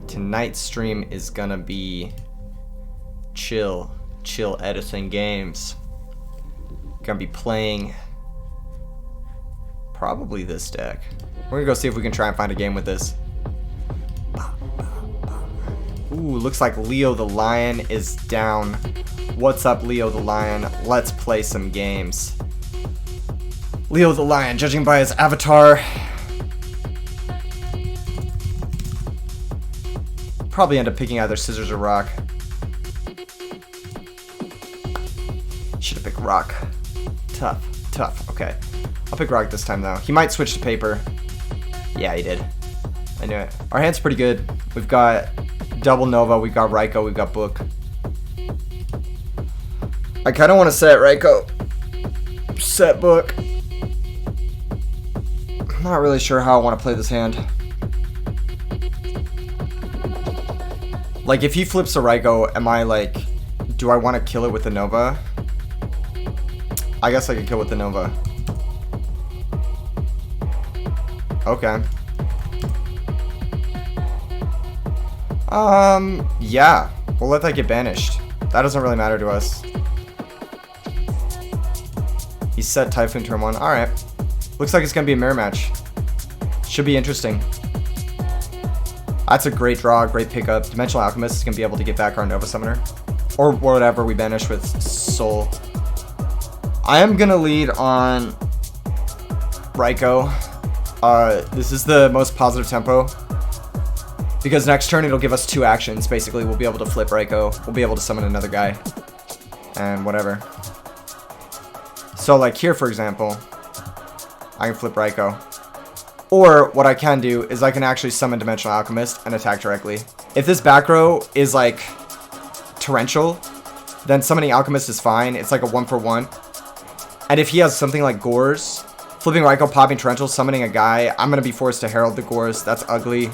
tonight's stream is gonna be chill Edison games. Gonna be playing probably this deck. We're gonna go see if we can try and find a game with this. Ooh, looks like Leo the Lion is down. What's up, Leo the Lion? Let's play some games. Leo the Lion, judging by his avatar, probably end up picking either scissors or rock. Should have picked rock. Tough. Okay. I'll pick rock this time, though. He might switch to paper. Yeah, he did. I knew it. Our hand's pretty good. We've got double Nova, we've got Raikou, we've got Book. I kind of want to set Raikou. Set Book. I'm not really sure how I want to play this hand. Like, if he flips a Raikou, am I like, do I want to kill it with the Nova? I guess I could kill with the Nova. Okay. Yeah. We'll let that get banished. That doesn't really matter to us. He set Typhoon turn 1. Alright. Looks like it's gonna be a mirror match. Should be interesting. That's a great draw, great pickup. Dimensional Alchemist is gonna be able to get back our Nova Summoner. Or whatever we banish with Soul. I am gonna lead on Raikou. This is the most positive tempo. Because next turn it'll give us 2 actions. Basically, we'll be able to flip Raikou. We'll be able to summon another guy. And whatever. So like here, for example, I can flip Raikou. Or what I can do is I can actually summon Dimensional Alchemist and attack directly. If this back row is like torrential, then summoning Alchemist is fine. It's like a 1-for-1. And if he has something like Gores, flipping Raikou, popping torrential, summoning a guy, I'm going to be forced to Herald the Gores. That's ugly.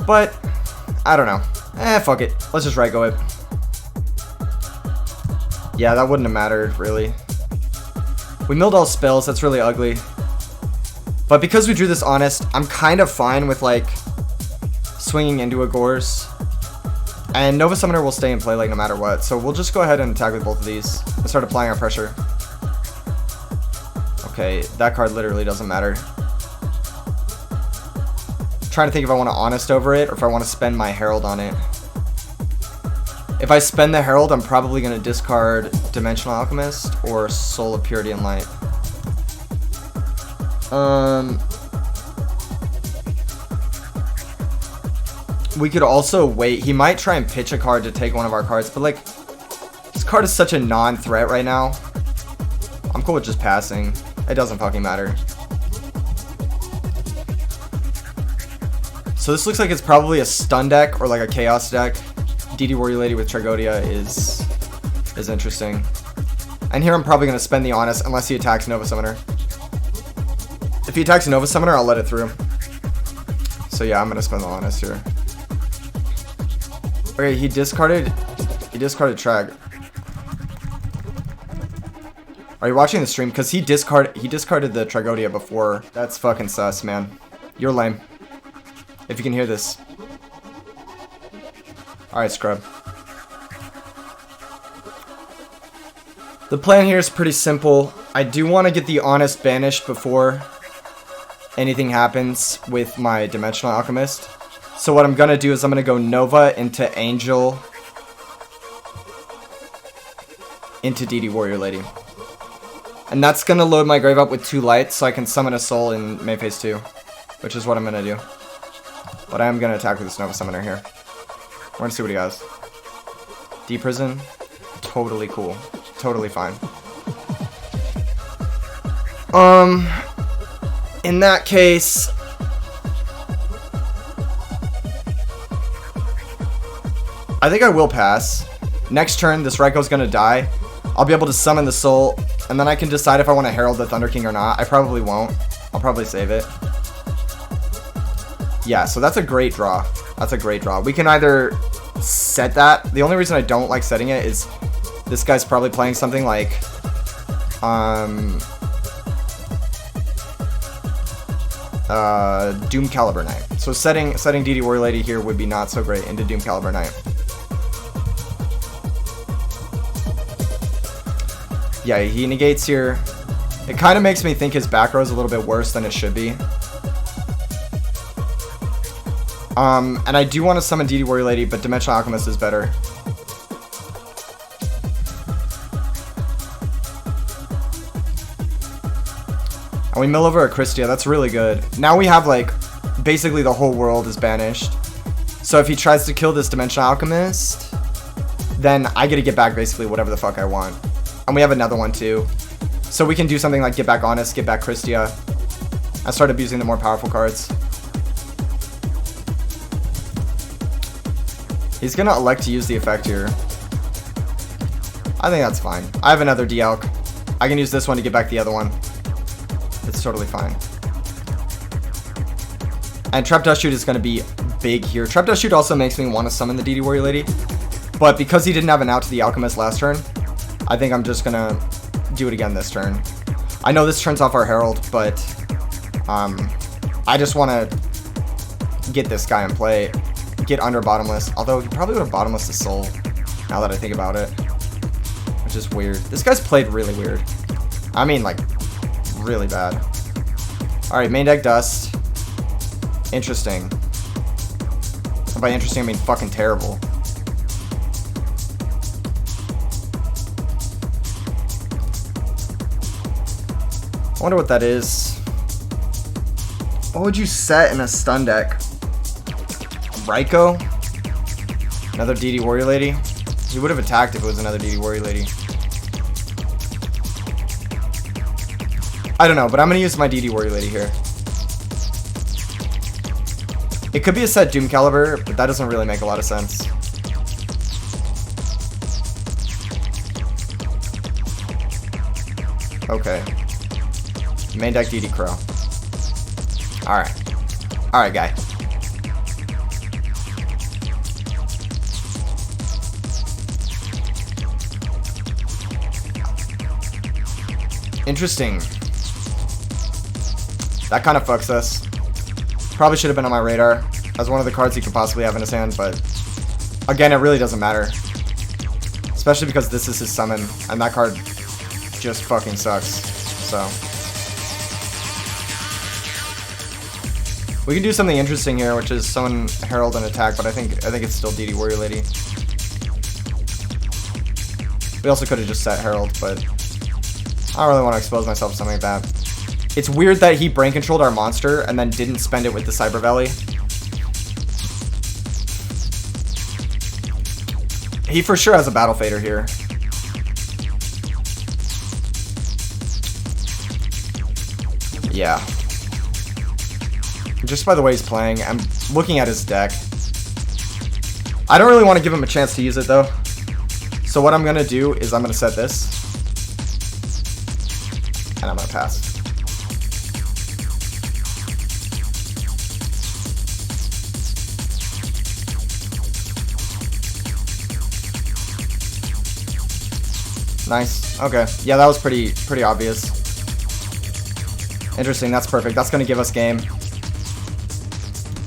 But, I don't know. Fuck it. Let's just Raikou it. Yeah, that wouldn't have mattered, really. We milled all spells. That's really ugly. But because we drew this Honest, I'm kind of fine with, like, swinging into a Gores. And Nova Summoner will stay in play, like, no matter what. So we'll just go ahead and attack with both of these. And start applying our pressure. Okay, that card literally doesn't matter. Trying to think if I want to Honest over it or if I want to spend my Herald on it. If I spend the Herald, I'm probably going to discard Dimensional Alchemist or Soul of Purity and Light. We could also wait. He might try and pitch a card to take one of our cards, but like, this card is such a non-threat right now. I'm cool with just passing. It doesn't fucking matter. So this looks like it's probably a stun deck or like a chaos deck. DD Warrior Lady with Tragodia is interesting. And here I'm probably going to spend the Honest unless he attacks Nova Summoner. If he attacks Nova Summoner, I'll let it through. So yeah, I'm going to spend the Honest here. Okay, he discarded Trag. Are you watching the stream? Because he discarded the Tragodia before. That's fucking sus, man. You're lame. If you can hear this. Alright, scrub. The plan here is pretty simple. I do want to get the Honest banished before anything happens with my Dimensional Alchemist. So what I'm going to do is I'm going to go Nova into Angel into DD Warrior Lady. And that's going to load my grave up with 2 lights so I can summon a Soul in main phase 2. Which is what I'm going to do. But I am going to attack with this Nova Summoner here. We're going to see what he has. D-Prison. Totally cool. Totally fine. In that case, I think I will pass. Next turn, this Raikou's going to die. I'll be able to summon the Soul, and then I can decide if I want to Herald the Thunder King or not. I probably won't. I'll probably save it. Yeah, so that's a great draw. That's a great draw. We can either set that. The only reason I don't like setting it is this guy's probably playing something like Doom Caliber Knight. So setting DD Warrior Lady here would be not so great into Doom Caliber Knight. Yeah, he negates here. It kind of makes me think his back row is a little bit worse than it should be. And I do want to summon DD Warrior Lady, but Dimensional Alchemist is better. And we mill over a Christia. That's really good. Now we have, like, basically the whole world is banished. So if he tries to kill this Dimensional Alchemist, then I get to get back basically whatever the fuck I want. And we have another one too. So we can do something like get back Honest, get back Christia, and start abusing the more powerful cards. He's gonna elect to use the effect here. I think that's fine. I have another D-Alch. I can use this one to get back the other one. It's totally fine. And Trap Dust Shoot is gonna be big here. Trap Dust Shoot also makes me want to summon the DD Warrior Lady. But because he didn't have an out to the Alchemist last turn, I think I'm just gonna do it again this turn. I know this turns off our Herald, but I just want to get this guy in play. Get under Bottomless, although he probably would have Bottomless the Soul, now that I think about it. Which is weird. This guy's played really weird. I mean, like, really bad. Alright, main deck Dust. Interesting. And by interesting, I mean fucking terrible. I wonder what that is. What would you set in a stun deck? Raikou? Another DD Warrior Lady? He would have attacked if it was another DD Warrior Lady. I don't know, but I'm going to use my DD Warrior Lady here. It could be a set Doom Caliber, but that doesn't really make a lot of sense. Okay. Main deck DD Crow. Alright. Alright, guy. Interesting. That kind of fucks us. Probably should have been on my radar as one of the cards he could possibly have in his hand, but again, it really doesn't matter. Especially because this is his summon, and that card just fucking sucks. So we can do something interesting here, which is summon Herald and attack, but I think it's still DD Warrior Lady. We also could have just set Herald, but I don't really want to expose myself to something like that. It's weird that he brain controlled our monster and then didn't spend it with the Cyber Valley. He for sure has a Battle Fader here. Yeah. Just by the way he's playing, I'm looking at his deck. I don't really want to give him a chance to use it though. So what I'm going to do is I'm going to set this. And I'm going to pass. Nice. Okay. Yeah, that was pretty obvious. Interesting. That's perfect. That's going to give us game.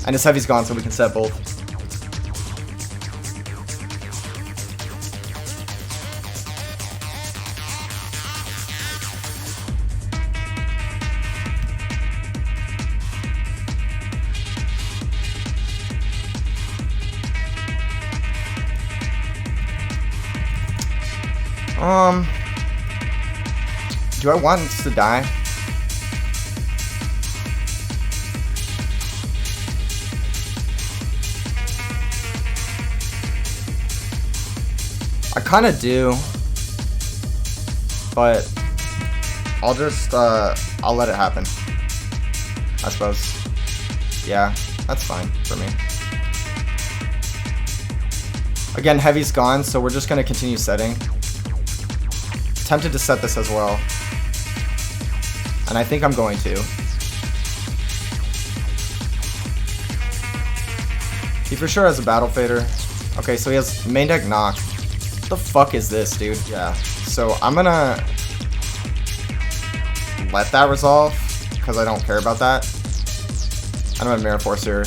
And his heavy's gone, so we can set both. Do I want this to die? I kind of do, but I'll just I'll let it happen, I suppose. Yeah, that's fine for me. Again, heavy's gone, so we're just gonna continue setting. Tempted to set this as well, and I think I'm going to. He for sure has a Battle Fader. Okay, so he has main deck Knock. What the fuck is this, dude? Yeah, so I'm gonna let that resolve, because I don't care about that. I don't have Mirror Force here.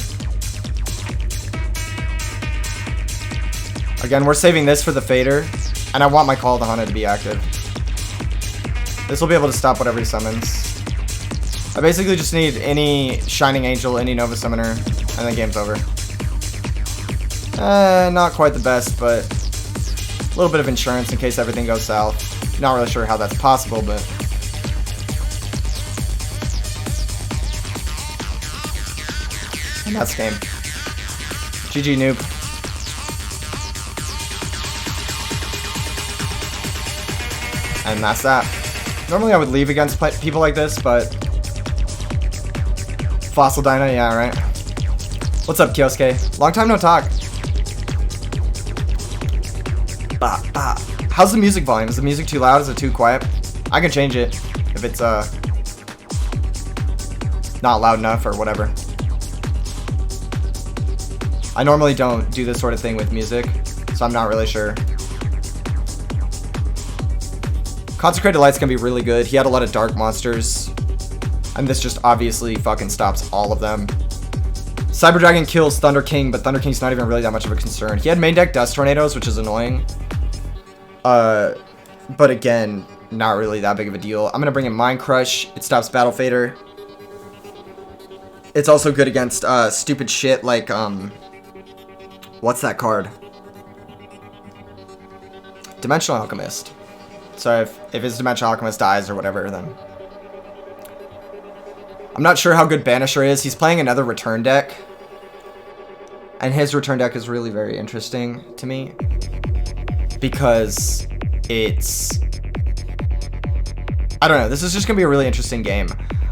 Again, we're saving this for the Fader, and I want my Call of the Hunted to be active. This will be able to stop whatever he summons. I basically just need any Shining Angel, any Nova Summoner, and then game's over. Not quite the best, but a little bit of insurance in case everything goes south. Not really sure how that's possible, but... And that's game. GG, noob. And that's that. Normally I would leave against people like this, but... Fossil Dino, yeah, right. What's up, Kyosuke? Long time no talk. Bah, bah. How's the music volume? Is the music too loud? Is it too quiet? I can change it if it's not loud enough or whatever. I normally don't do this sort of thing with music, so I'm not really sure. Consecrated Light's gonna be really good. He had a lot of dark monsters, and this just obviously fucking stops all of them. Cyber Dragon kills Thunder King, but Thunder King's not even really that much of a concern. He had main deck Dust Tornadoes, which is annoying. But again, not really that big of a deal. I'm gonna bring in Mind Crush. It stops Battle Fader. It's also good against stupid shit like what's that card? Dimensional Alchemist. So if his Dimensional Alchemist dies or whatever, then... I'm not sure how good Banisher is. He's playing another return deck. And his return deck is really very interesting to me. Because it's... I don't know. This is just going to be a really interesting game.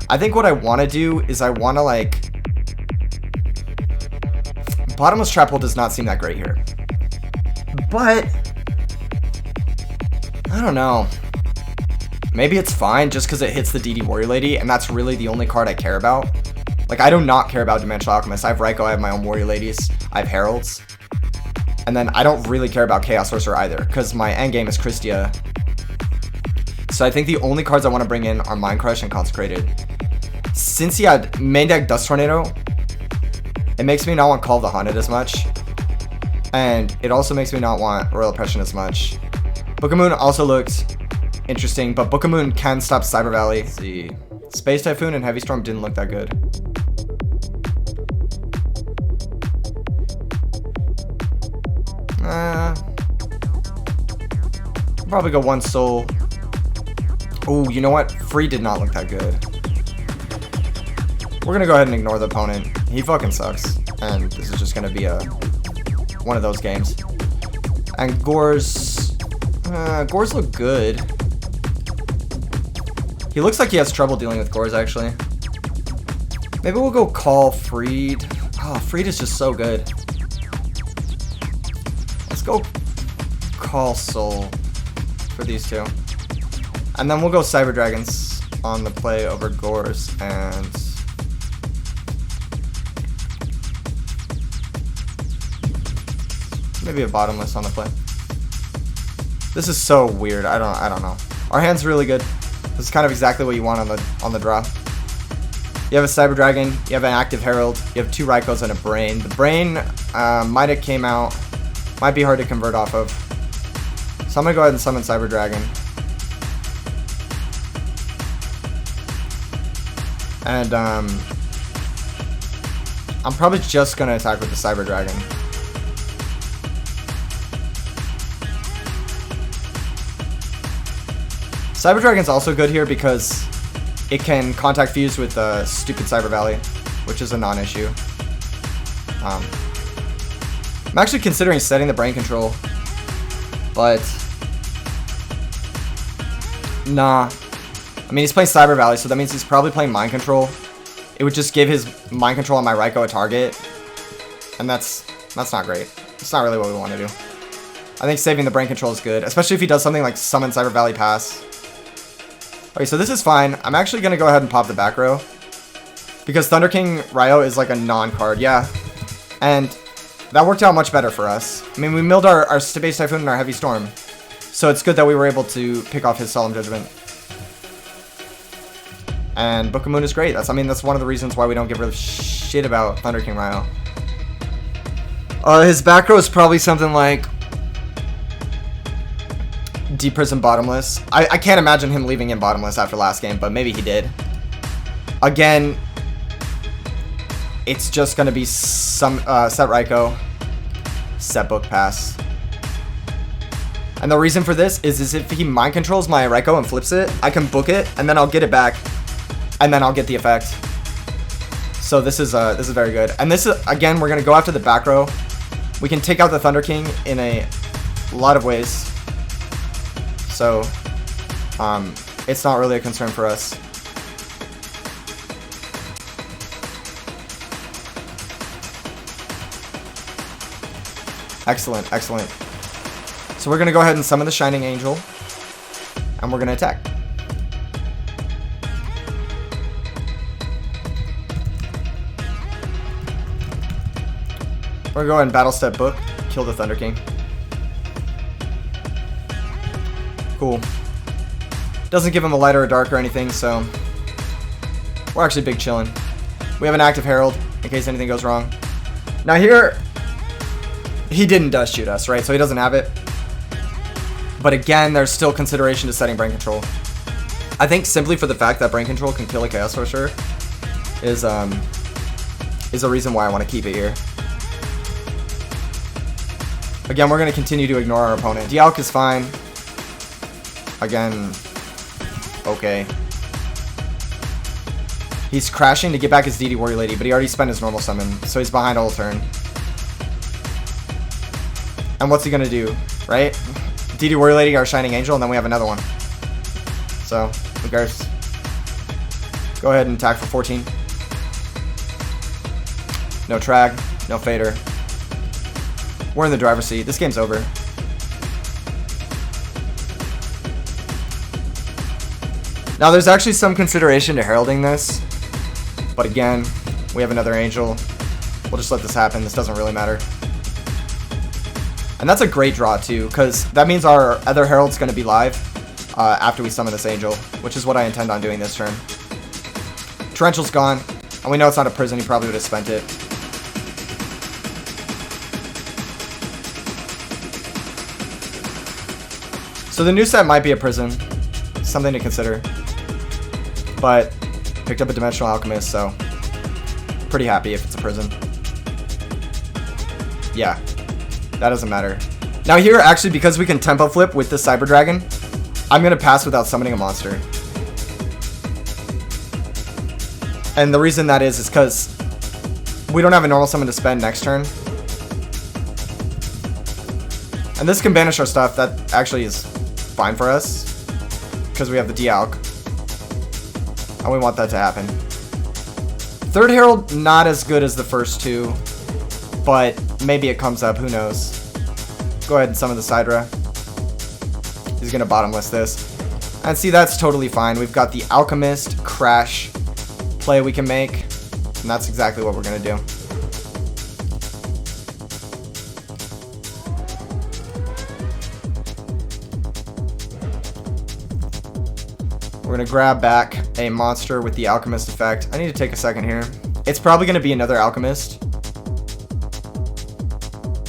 I think what I want to do is I want to, like... Bottomless Trap Hole does not seem that great here. But... I don't know. Maybe it's fine just because it hits the DD Warrior Lady, and that's really the only card I care about. Like, I do not care about Dimensional Alchemist. I have Raikou, I have my own Warrior Ladies, I have Heralds. And then I don't really care about Chaos Sorcerer either, because my endgame is Christia. So I think the only cards I want to bring in are Mind Crush and Consecrated. Since he had main deck Dust Tornado, it makes me not want Call of the Haunted as much. And it also makes me not want Royal Oppression as much. Book of Moon also looked interesting, but Book of Moon can stop Cyber Valley. Let's see. Space Typhoon and Heavy Storm didn't look that good. Probably go one soul. Oh, you know what? Free did not look that good. We're gonna go ahead and ignore the opponent. He fucking sucks. And this is just gonna be one of those games. And Gores look good. He looks like he has trouble dealing with Gores, actually. Maybe we'll go call Freed. Oh, Freed is just so good. Let's go call Soul for these two. And then we'll go Cyber Dragons on the play over Gores and... maybe a Bottomless on the play. This is so weird. I don't know. Our hand's really good. This is kind of exactly what you want on the draw. You have a Cyber Dragon, you have an active Herald, you have two Raikous and a Brain. The Brain might have came out, might be hard to convert off of. So I'm gonna go ahead and summon Cyber Dragon. And I'm probably just gonna attack with the Cyber Dragon. Cyber Dragon's also good here because it can contact fuse with stupid Cyber Valley, which is a non-issue. I'm actually considering setting the Brain Control, but nah. I mean, he's playing Cyber Valley, so that means he's probably playing Mind Control. It would just give his Mind Control on my Raikou a target, and that's not great. It's not really what we want to do. I think saving the Brain Control is good, especially if he does something like summon Cyber Valley Pass. Okay, so this is fine. I'm actually going to go ahead and pop the back row. Because Thunder King Ryo is like a non-card, yeah. And that worked out much better for us. I mean, we milled our Space Typhoon and our Heavy Storm. So it's good that we were able to pick off his Solemn Judgment. And Book of Moon is great. That's one of the reasons why we don't give really shit about Thunder King Ryo. His back row is probably something like Deep Prison Bottomless. I can't imagine him leaving in Bottomless after last game, but maybe he did. Again, it's just going to be some set Raikou, set Book Pass. And the reason for this is if he mind controls my Raikou and flips it, I can book it, and then I'll get it back, and then I'll get the effect. So this is very good. And this is, again, we're going to go after the back row. We can take out the Thunder King in a lot of ways. So it's not really a concern for us. Excellent, excellent. So we're going to go ahead and summon the Shining Angel, and we're going to attack. We're going to go ahead and Battle Step Book, kill the Thunder King. Cool. Doesn't give him a light or a dark or anything, so we're actually big chillin'. We have an active Herald in case anything goes wrong. Now here, he didn't dust shoot us, right? So he doesn't have it. But again, there's still consideration to setting Brain Control. I think simply for the fact that Brain Control can kill a Chaos Sorcerer is a reason why I want to keep it here. Again, we're going to continue to ignore our opponent. Dialk is fine. Again, okay. He's crashing to get back his DD Warrior Lady, but he already spent his normal summon, so he's behind all turn. And what's he going to do, right? DD Warrior Lady, our Shining Angel, and then we have another one. So, who cares? Go ahead and attack for 14. No Trag, no Fader. We're in the driver's seat. This game's over. Now, there's actually some consideration to heralding this. But again, we have another Angel. We'll just let this happen. This doesn't really matter. And that's a great draw, too, because that means our other Herald's going to be live after we summon this Angel, which is what I intend on doing this turn. Torrential's gone, and we know it's not a prison. He probably would have spent it. So the new set might be a prison. Something to consider. But picked up a Dimensional Alchemist, so pretty happy if it's a prison. Yeah, that doesn't matter. Now here, actually, because we can tempo flip with the Cyber Dragon, I'm going to pass without summoning a monster. And the reason that is because we don't have a normal summon to spend next turn. And this can banish our stuff. That actually is fine for us, because we have the Dialk. And we want that to happen. Third Herald, not as good as the first two, but maybe it comes up, who knows. Go ahead and summon the Sidra. He's going to bottomless this. And see, that's totally fine. We've got the Alchemist Crash play we can make, and that's exactly what we're going to do. We're going to grab back a monster with the Alchemist effect. I need to take a second here. It's probably going to be another Alchemist.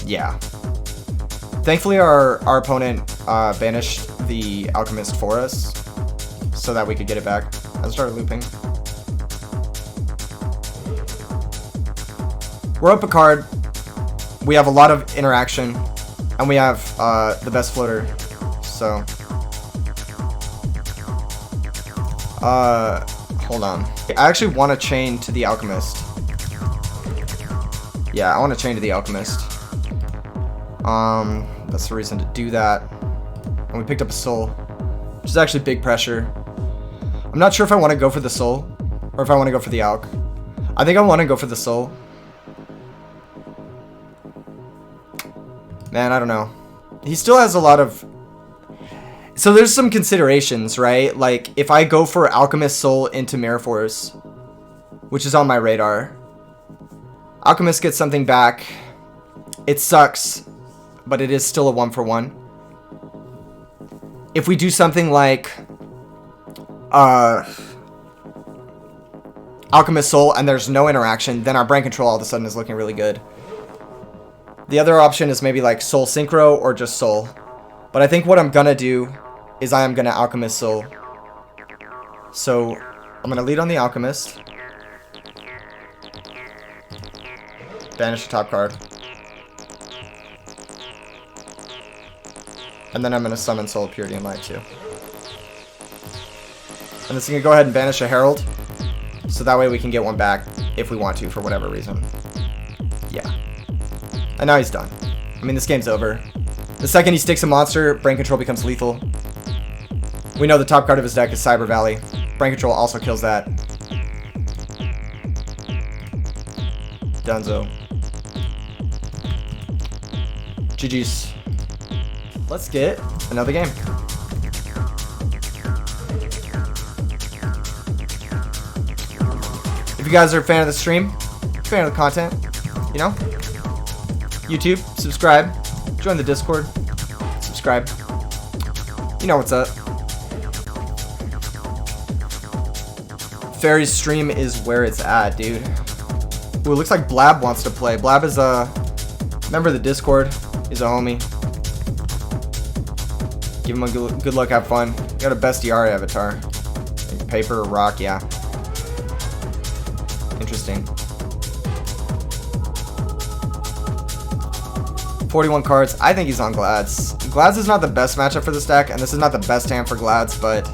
Yeah. Thankfully, our opponent banished the Alchemist for us so that we could get it back. I started looping. We're up a card. We have a lot of interaction, and we have the best floater. So... hold on. I actually want to chain to the Alchemist. Yeah, I want to chain to the Alchemist. That's the reason to do that. And we picked up a Soul, which is actually big pressure. I'm not sure if I want to go for the Soul, or if I want to go for the Alch. I think I want to go for the Soul. Man, I don't know. He still has a lot of... So there's some considerations, right? Like, if I go for Alchemist Soul into Mirror Force, which is on my radar, Alchemist gets something back. It sucks, but it is still a 1-for-1. If we do something like, Alchemist Soul and there's no interaction, then our brain control all of a sudden is looking really good. The other option is maybe like Soul Synchro or just Soul. But I think what I'm gonna do is I am gonna Alchemist Soul. So I'm gonna lead on the Alchemist. Banish the top card. And then I'm gonna summon Soul of Purity and Light too. And this is gonna go ahead and banish a Herald. So that way we can get one back if we want to for whatever reason. Yeah. And now he's done. I mean, this game's over. The second he sticks a monster, Brain Control becomes lethal. We know the top card of his deck is Cyber Valley. Brain Control also kills that. Dunzo. GG's. Let's get another game. If you guys are a fan of the stream, fan of the content, you know, YouTube, subscribe, join the Discord, subscribe. You know what's up. Fairy's stream is where it's at, dude. Ooh, it looks like Blab wants to play. Blab is a member of the Discord. He's a homie. Give him a good luck, have fun. Got a bestiary avatar. Paper or rock, yeah. Interesting. 41 cards. I think he's on Glads. Glads is not the best matchup for this deck, and this is not the best hand for Glads, but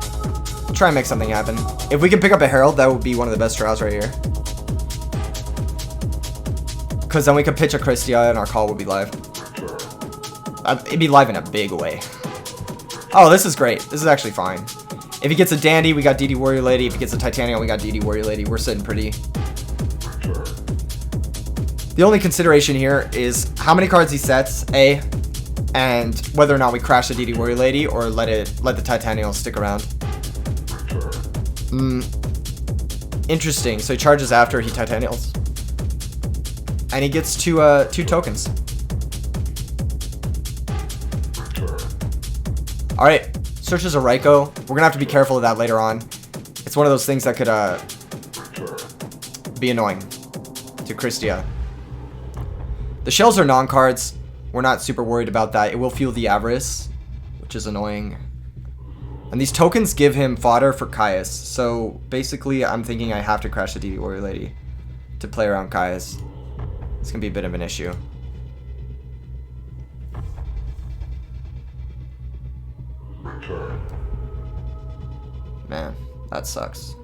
we'll try and make something happen. If we can pick up a Herald, that would be one of the best draws right here. Because then we could pitch a Christia and our call would be live. It'd be live in a big way. Oh, this is great. This is actually fine. If he gets a Dandy, we got DD Warrior Lady. If he gets a Titanium, we got DD Warrior Lady. We're sitting pretty. The only consideration here is how many cards he sets, A, and whether or not we crash the DD Warrior Lady or let the Titanium stick around. Interesting. So he charges after he Titanials. And he gets two tokens. Alright, searches a Raikou. We're gonna have to be careful of that later on. It's one of those things that could be annoying to Christia. The shells are non-cards. We're not super worried about that. It will fuel the Avarice, which is annoying. And these tokens give him fodder for Caius. So basically, I'm thinking I have to crash the DD Warrior Lady to play around Caius. It's gonna be a bit of an issue. Man, that sucks.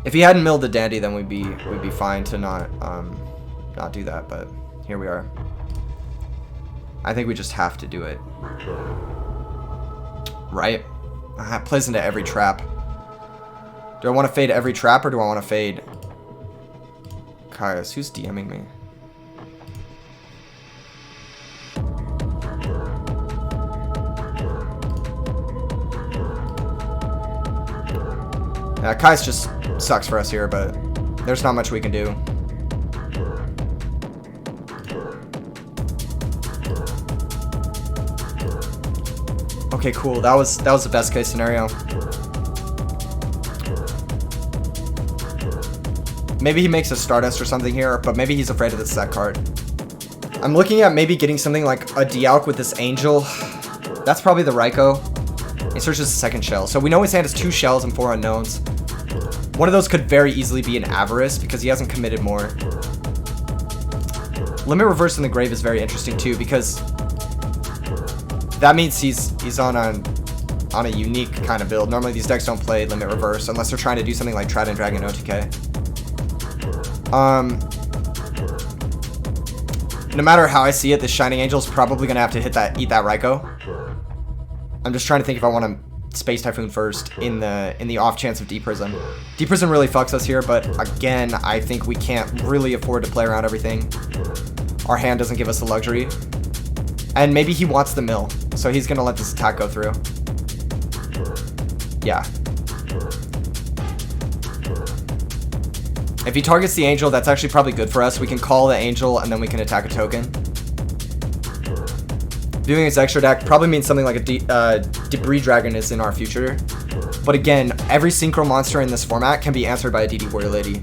If he hadn't milled the Dandy, then we'd be fine to not do that. But here we are. I think we just have to do it. Right? It plays into every trap. Do I want to fade every trap or do I want to fade Caius? Who's DMing me? Yeah, Caius just sucks for us here, but there's not much we can do. Okay, cool. That was the best case scenario. Maybe he makes a Stardust or something here, but maybe he's afraid of the set card. I'm looking at maybe getting something like a Dialk with this Angel. That's probably the Raikou. He searches the second shell. So we know his hand has 2 shells and 4 unknowns. One of those could very easily be an Avarice because he hasn't committed more. Limit Reverse in the grave is very interesting too because that means he's on a unique kind of build. Normally these decks don't play Limit Reverse unless they're trying to do something like Trident Dragon OTK. No matter how I see it, this Shining Angel is probably gonna have to eat that Raikou. I'm just trying to think if I want to Space Typhoon first in the off chance of Deep Prison. Deep Prison really fucks us here, but again, I think we can't really afford to play around everything. Our hand doesn't give us the luxury. And maybe he wants the mill, so he's gonna let this attack go through. Yeah. If he targets the Angel, that's actually probably good for us. We can call the Angel, and then we can attack a token. Viewing his extra deck probably means something like a Debris Dragon is in our future. But again, every synchro monster in this format can be answered by a DD Warrior Lady.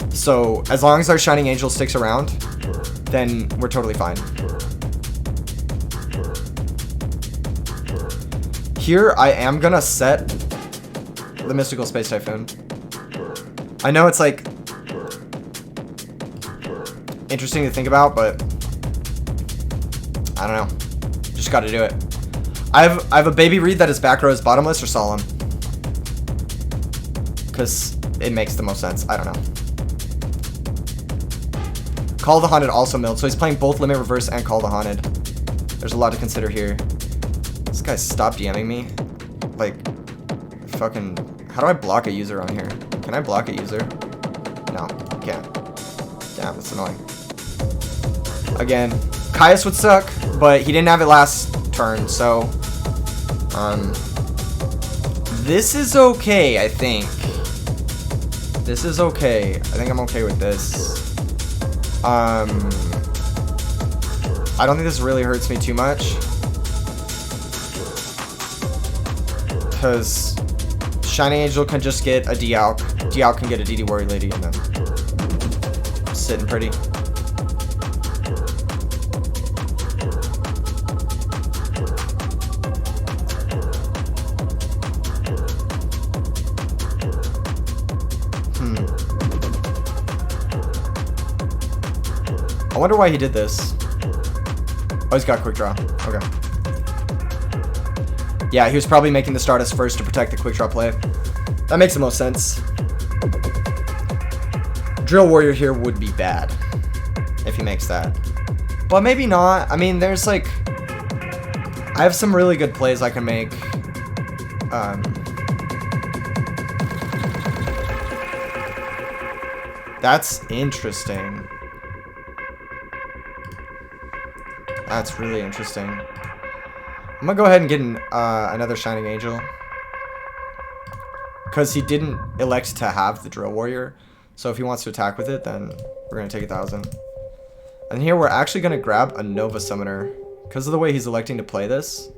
So as long as our Shining Angel sticks around, then we're totally fine. Here, I am gonna set the Mystical Space Typhoon. I know it's like interesting to think about, but I don't know. Just gotta do it. I have a Baby Reed that is back row is bottomless or solemn. Because it makes the most sense. I don't know. Call the Haunted also milled. So he's playing both Limit Reverse and Call the Haunted. There's a lot to consider here. This guy stopped DMing me. Like, fucking... How do I block a user on here? Can I block a user? No, can't. Damn, that's annoying. Again, Caius would suck, but he didn't have it last turn, so... This is okay, I think. This is okay. I think I'm okay with this. I don't think this really hurts me too much. Because Shining Angel can just get a Dialk. Dialk can get a DD Warrior Lady and then sitting pretty. I wonder why he did this. Oh, he's got quick draw. Okay. Yeah, he was probably making the Stardust first to protect the quick draw play. That makes the most sense. Drill Warrior here would be bad if he makes that. But maybe not. I mean, there's like... I have some really good plays I can make. That's interesting. That's really interesting. I'm gonna go ahead and get another Shining Angel. Because he didn't elect to have the Drill Warrior. So if he wants to attack with it, then we're gonna take 1,000. And here we're actually gonna grab a Nova Summoner. Because of the way he's electing to play this.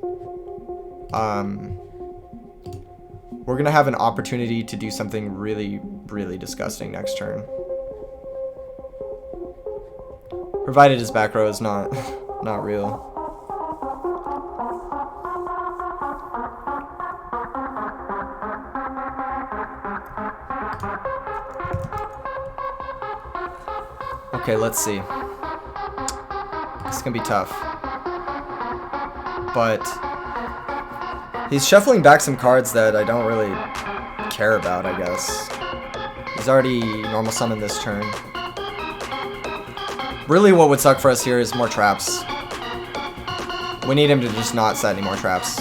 We're gonna have an opportunity to do something really, really disgusting next turn. Provided his back row is not real. Okay, let's see. This is gonna be tough. But he's shuffling back some cards that I don't really care about, I guess. He's already normal summoned this turn. Really what would suck for us here is more traps. We need him to just not set any more traps.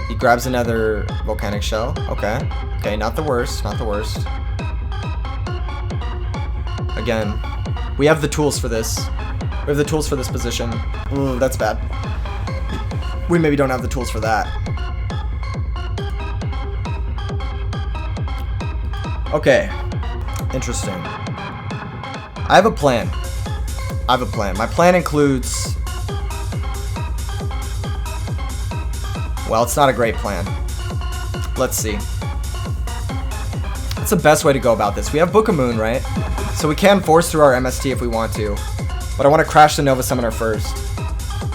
He grabs another Volcanic Shell. Okay. Okay, not the worst. Not the worst. Again, we have the tools for this. We have the tools for this position. Ooh, that's bad. We maybe don't have the tools for that. Okay. Interesting. I have a plan. I have a plan. My plan includes... Well, it's not a great plan. Let's see. What's the best way to go about this? We have Book of Moon, right? So we can force through our MST if we want to. But I want to crash the Nova Summoner first.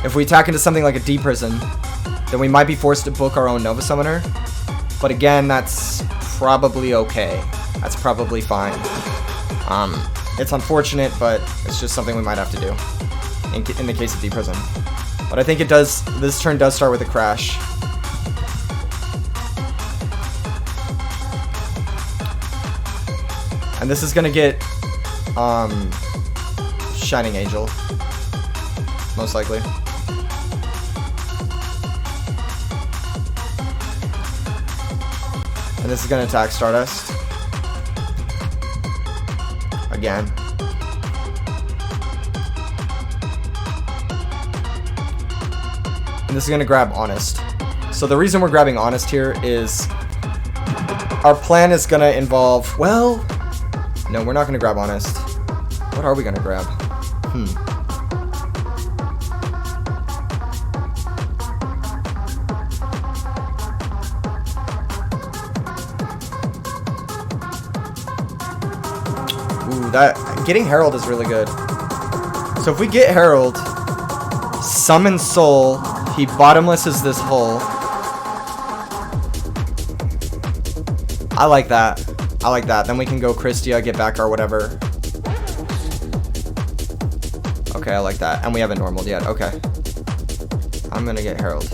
If we attack into something like a Deep Prison, then we might be forced to book our own Nova Summoner. But again, that's probably okay. That's probably fine. It's unfortunate, but it's just something we might have to do in the case of Deep Prison. But I think it does. This turn does start with a crash. And this is gonna get Shining Angel, most likely. And this is gonna attack Stardust. Again. And this is gonna grab Honest. So the reason we're grabbing Honest here is our plan is gonna involve, well, no, we're not gonna grab Honest. What are we gonna grab? Ooh, that getting Herald is really good. So if we get Herald, summon Soul, he bottomlesses this hole. I like that. I like that. Then we can go Christia, get back or whatever. Okay, I like that. And we haven't normaled yet. Okay. I'm gonna get Herald.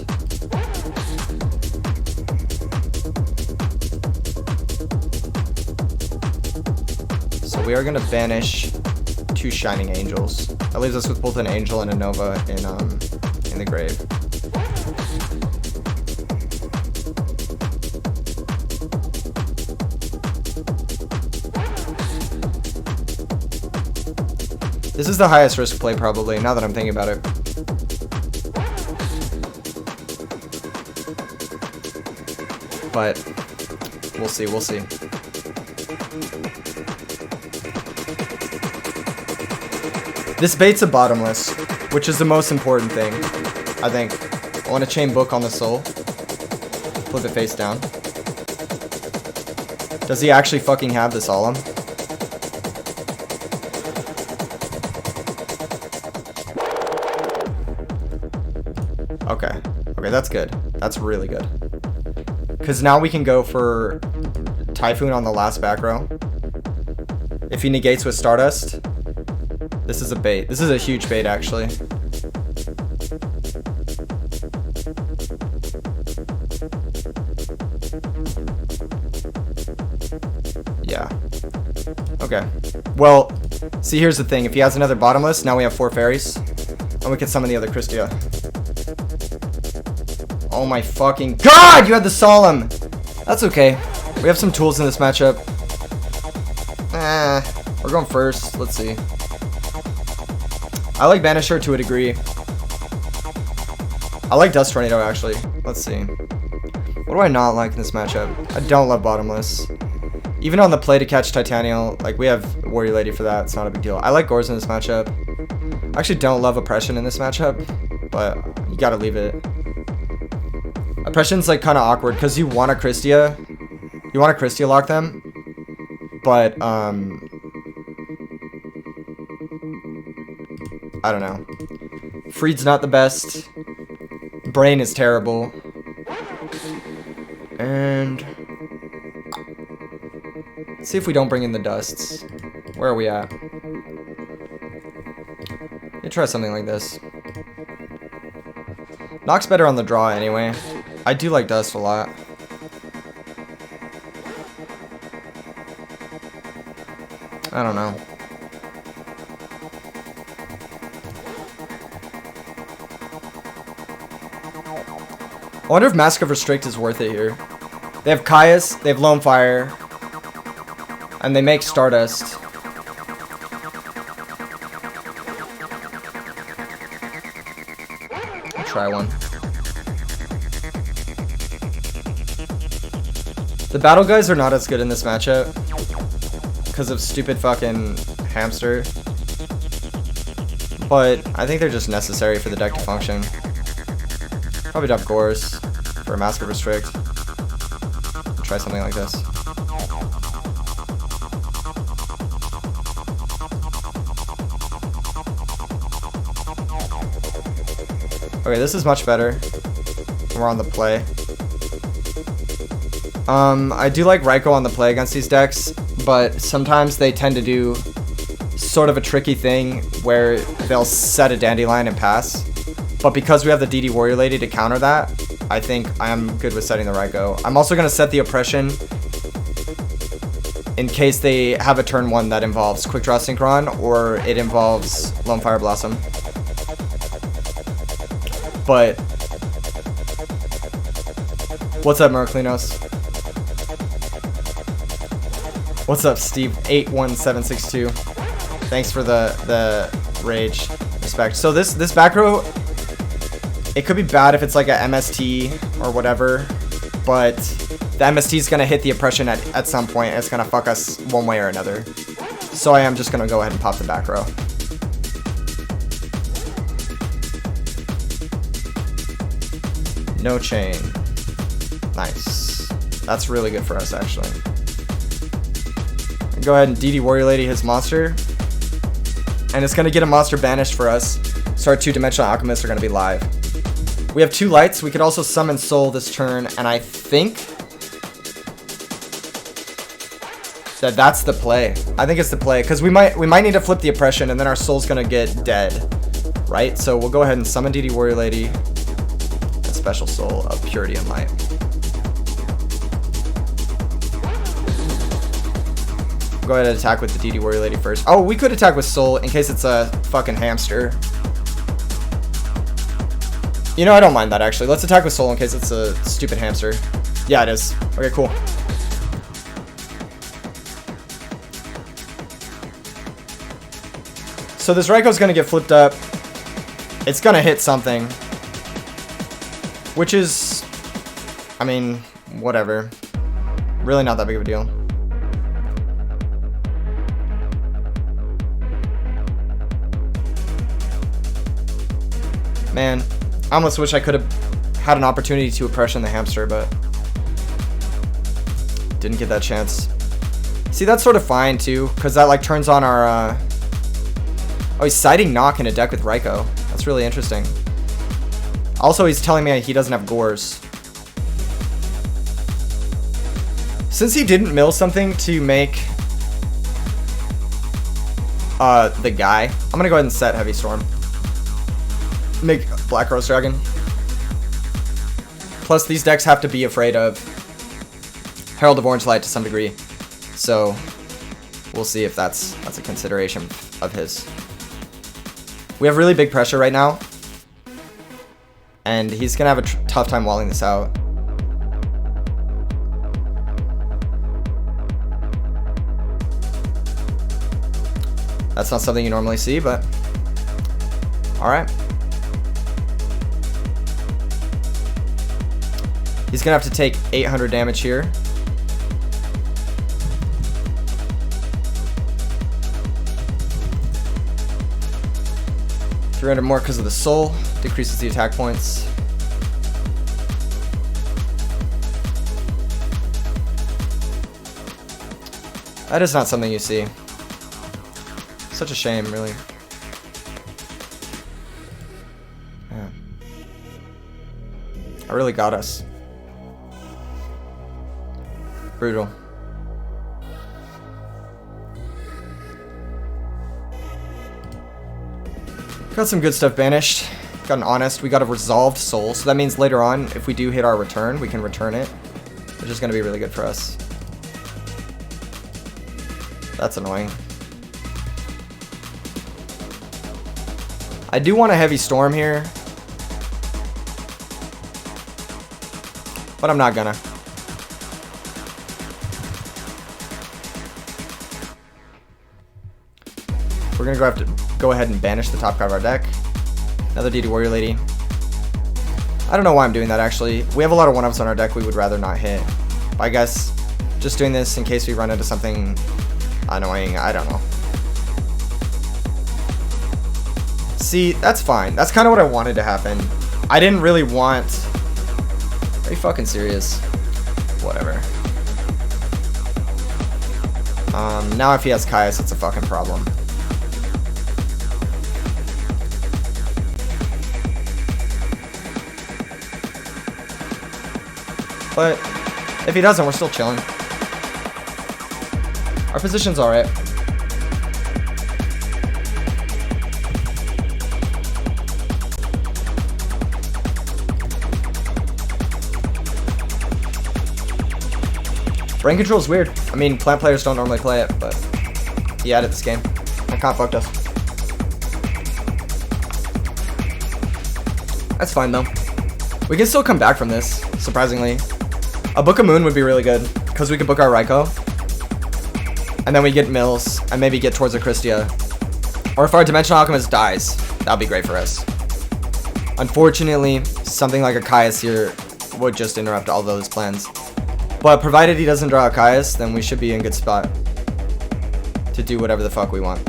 So we are gonna banish 2 Shining Angels. That leaves us with both an Angel and a Nova in the grave. This is the highest risk play probably, now that I'm thinking about it. But we'll see, we'll see. This bait's a bottomless, which is the most important thing, I think. I want to chain book on the Soul. Flip it face down. Does he actually fucking have the Solemn? Okay. Okay, that's good. That's really good. Because now we can go for Typhoon on the last back row. If he negates with Stardust, this is a bait. This is a huge bait, actually. Yeah. Okay. Well, see, here's the thing. If he has another bottomless, now we have 4 fairies. And we can summon the other Christia. Oh my fucking god! You had the Solemn! That's okay. We have some tools in this matchup. We're going first. Let's see. I like Banisher to a degree. I like Dust Tornado, actually. Let's see. What do I not like in this matchup? I don't love Bottomless. Even on the play to catch Titanial, like, we have Warrior Lady for that. It's not a big deal. I like Gores in this matchup. I actually don't love Oppression in this matchup, but you gotta leave it. Oppression's, like, kind of awkward, because you want a Christia. You want to Christia lock them, but, I don't know. Freed's not the best. Brain is terrible. And let's see if we don't bring in the dusts. Where are we at? Let's try something like this. Nock's better on the draw anyway. I do like dust a lot. I don't know. I wonder if Mask of Restrict is worth it here. They have Caius, they have Lone Fire, and they make Stardust. I'll try one. The battle guys are not as good in this matchup because of stupid fucking hamster. But I think they're just necessary for the deck to function. Probably dump Gores for a Mask of Restrict. Try something like this. Okay, this is much better. We're on the play. I do like Raikou on the play against these decks, but sometimes they tend to do sort of a tricky thing where they'll set a Dandelion and pass. But because we have the DD Warrior Lady to counter that, I think I am good with setting the Raikou. I'm also going to set the Oppression in case they have a turn 1 that involves Quick Draw Synchron or it involves Lone Fire Blossom. But what's up, Merclinos? What's up, Steve 81762? Thanks for the rage. Respect. So this back row, it could be bad if it's like a MST or whatever, but the MST is gonna hit the Oppression at some point and it's gonna fuck us one way or another. So I am just gonna go ahead and pop the back row. No chain. Nice. That's really good for us, actually. go ahead and DD Warrior Lady his monster. And it's going to get a monster banished for us. So our 2-dimensional alchemists are going to be live. We have 2 lights. We could also summon Soul this turn. And I think that that's the play. I think it's the play. Because we might need to flip the oppression. And then our Soul's going to get dead. Right? So we'll go ahead and summon DD Warrior Lady. A special Soul of Purity and Light. Go ahead and attack with the DD Warrior Lady first. Oh, we could attack with Soul in case it's a fucking hamster. You know, I don't mind that, actually. Let's attack with Soul in case it's a stupid hamster. Yeah, it is. Okay, cool. So this Raikou is going to get flipped up. It's going to hit something. Which is... I mean, whatever. Really not that big of a deal. Man, I almost wish I could have had an opportunity to oppression the hamster, but didn't get that chance. See, that's sort of fine too, because that like turns on our oh, he's siding Knock in a deck with Raikou. That's really interesting. Also, he's telling me he doesn't have Gores. Since he didn't mill something to make the guy, I'm gonna go ahead and set Heavy Storm. Make Black Rose Dragon. Plus, these decks have to be afraid of Herald of Orange Light to some degree. So, we'll see if that's a consideration of his. We have really big pressure right now. And he's going to have a tough time walling this out. That's not something you normally see, but... Alright. He's going to have to take 800 damage here. $300 more because of the Soul. Decreases the attack points. That is not something you see. Such a shame, really. Yeah. I really got us. Brutal. Got some good stuff banished. Got an Honest. We got a Resolved Soul. So that means later on, if we do hit our return, we can return it. Which is going to be really good for us. That's annoying. I do want a Heavy Storm here. But I'm not gonna. We're gonna have to go ahead and banish the top card of our deck. Another DD Warrior Lady. I don't know why I'm doing that, actually. We have a lot of 1-ups on our deck we would rather not hit. But I guess just doing this in case we run into something annoying. I don't know. See, that's fine. That's kind of what I wanted to happen. I didn't really want... Are you fucking serious? Whatever. Now if he has Caius, it's a fucking problem. But if he doesn't, we're still chilling. Our position's alright. Brain control is weird. I mean, plant players don't normally play it, but he added this game. That kinda fucked us. That's fine though. We can still come back from this, surprisingly. A Book of Moon would be really good, because we could book our Raikou. And then we get Mills, and maybe get towards a Christia. Or if our Dimensional Alchemist dies, that'd be great for us. Unfortunately, something like a Caius here would just interrupt all those plans. But provided he doesn't draw a Caius, then we should be in good spot to do whatever the fuck we want.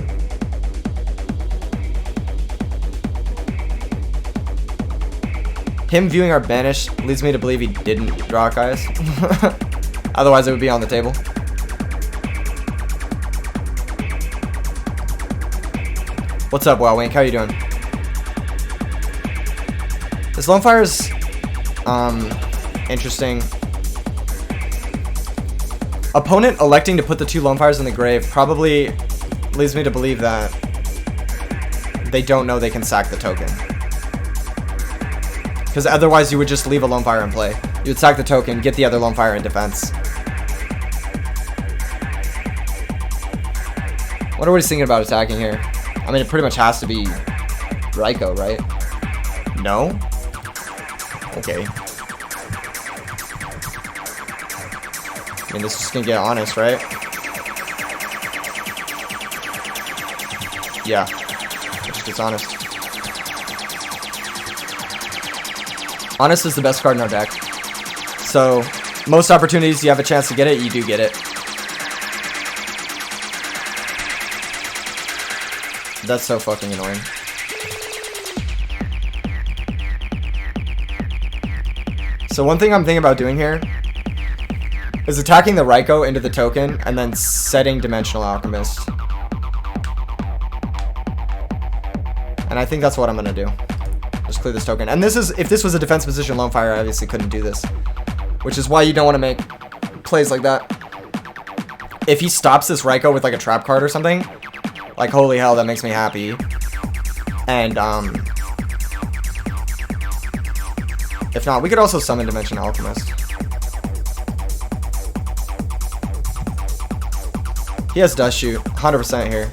Him viewing our banish leads me to believe he didn't draw a Caius. Otherwise, it would be on the table. What's up, Wow Wink? How you doing? This Lone Fire is interesting. Opponent electing to put the 2 Lone Fires in the grave probably leads me to believe that they don't know they can sack the token. Because otherwise you would just leave a Lone Fire in play. You would sack the token, get the other Lone Fire in defense. Wonder what he's thinking about attacking here. I mean, it pretty much has to be Raikou, right? No? Okay. I mean, this is just gonna get honest, right? Yeah. It just gets honest. Honest is the best card in our deck. So, most opportunities you have a chance to get it, you do get it. That's so fucking annoying. So one thing I'm thinking about doing here is attacking the Raikou into the token and then setting Dimensional Alchemist. And I think that's what I'm gonna do. Just clear this token. And this is, if this was a defense position Lone Fire, I obviously couldn't do this. Which is why you don't want to make plays like that. If he stops this Raikou with like a trap card or something, like holy hell, that makes me happy. And if not, we could also summon Dimension Alchemist. He has Dust Shoot, 100% here.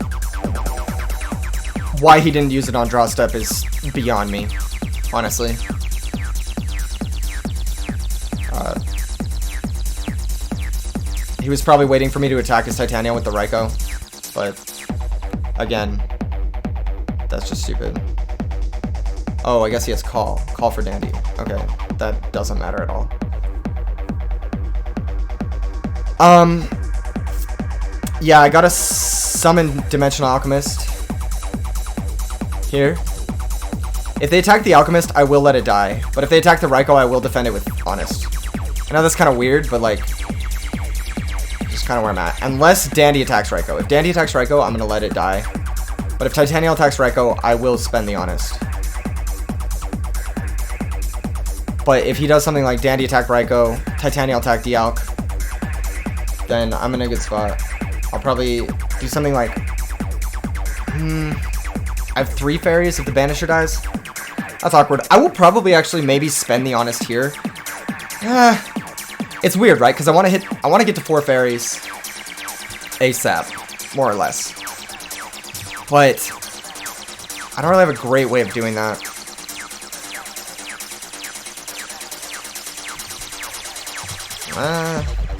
Why he didn't use it on draw step is beyond me, honestly. He was probably waiting for me to attack his Titania with the Raikou, but again, that's just stupid. Oh, I guess he has Call. Call for Dandy. Okay, that doesn't matter at all. Yeah, I gotta summon Dimensional Alchemist here. If they attack the Alchemist, I will let it die. But if they attack the Raikou, I will defend it with Honest. I know that's kind of weird, but like, just kind of where I'm at. Unless Dandy attacks Raikou. If Dandy attacks Raikou, I'm gonna let it die. But if Titania attacks Raikou, I will spend the Honest. But if he does something like Dandy attack Raikou, Titania attack Dialk, then I'm in a good spot. I'll probably do something like... I have 3 fairies if the Banisher dies. That's awkward. I will probably actually maybe spend the Honest here. It's weird, right? Because I want to get to 4 fairies ASAP, more or less. But I don't really have a great way of doing that.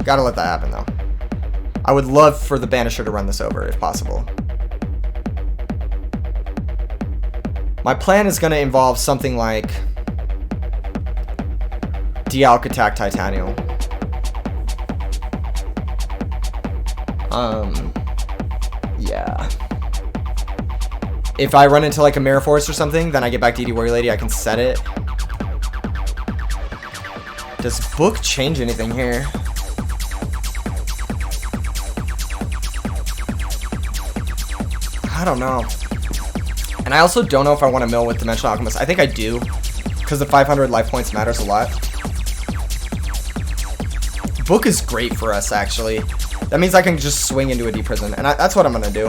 Gotta let that happen, though. I would love for the Banisher to run this over, if possible. My plan is going to involve something like Dialk attack Titanium. Yeah. If I run into like a Mirror Force or something, then I get back DD Warrior Lady, I can set it. Does Book change anything here? I don't know. And I also don't know if I want to mill with Dimensional Alchemist. I think I do, because the 500 life points matters a lot. Book is great for us, actually. That means I can just swing into a Deep Prison, and that's what I'm going to do.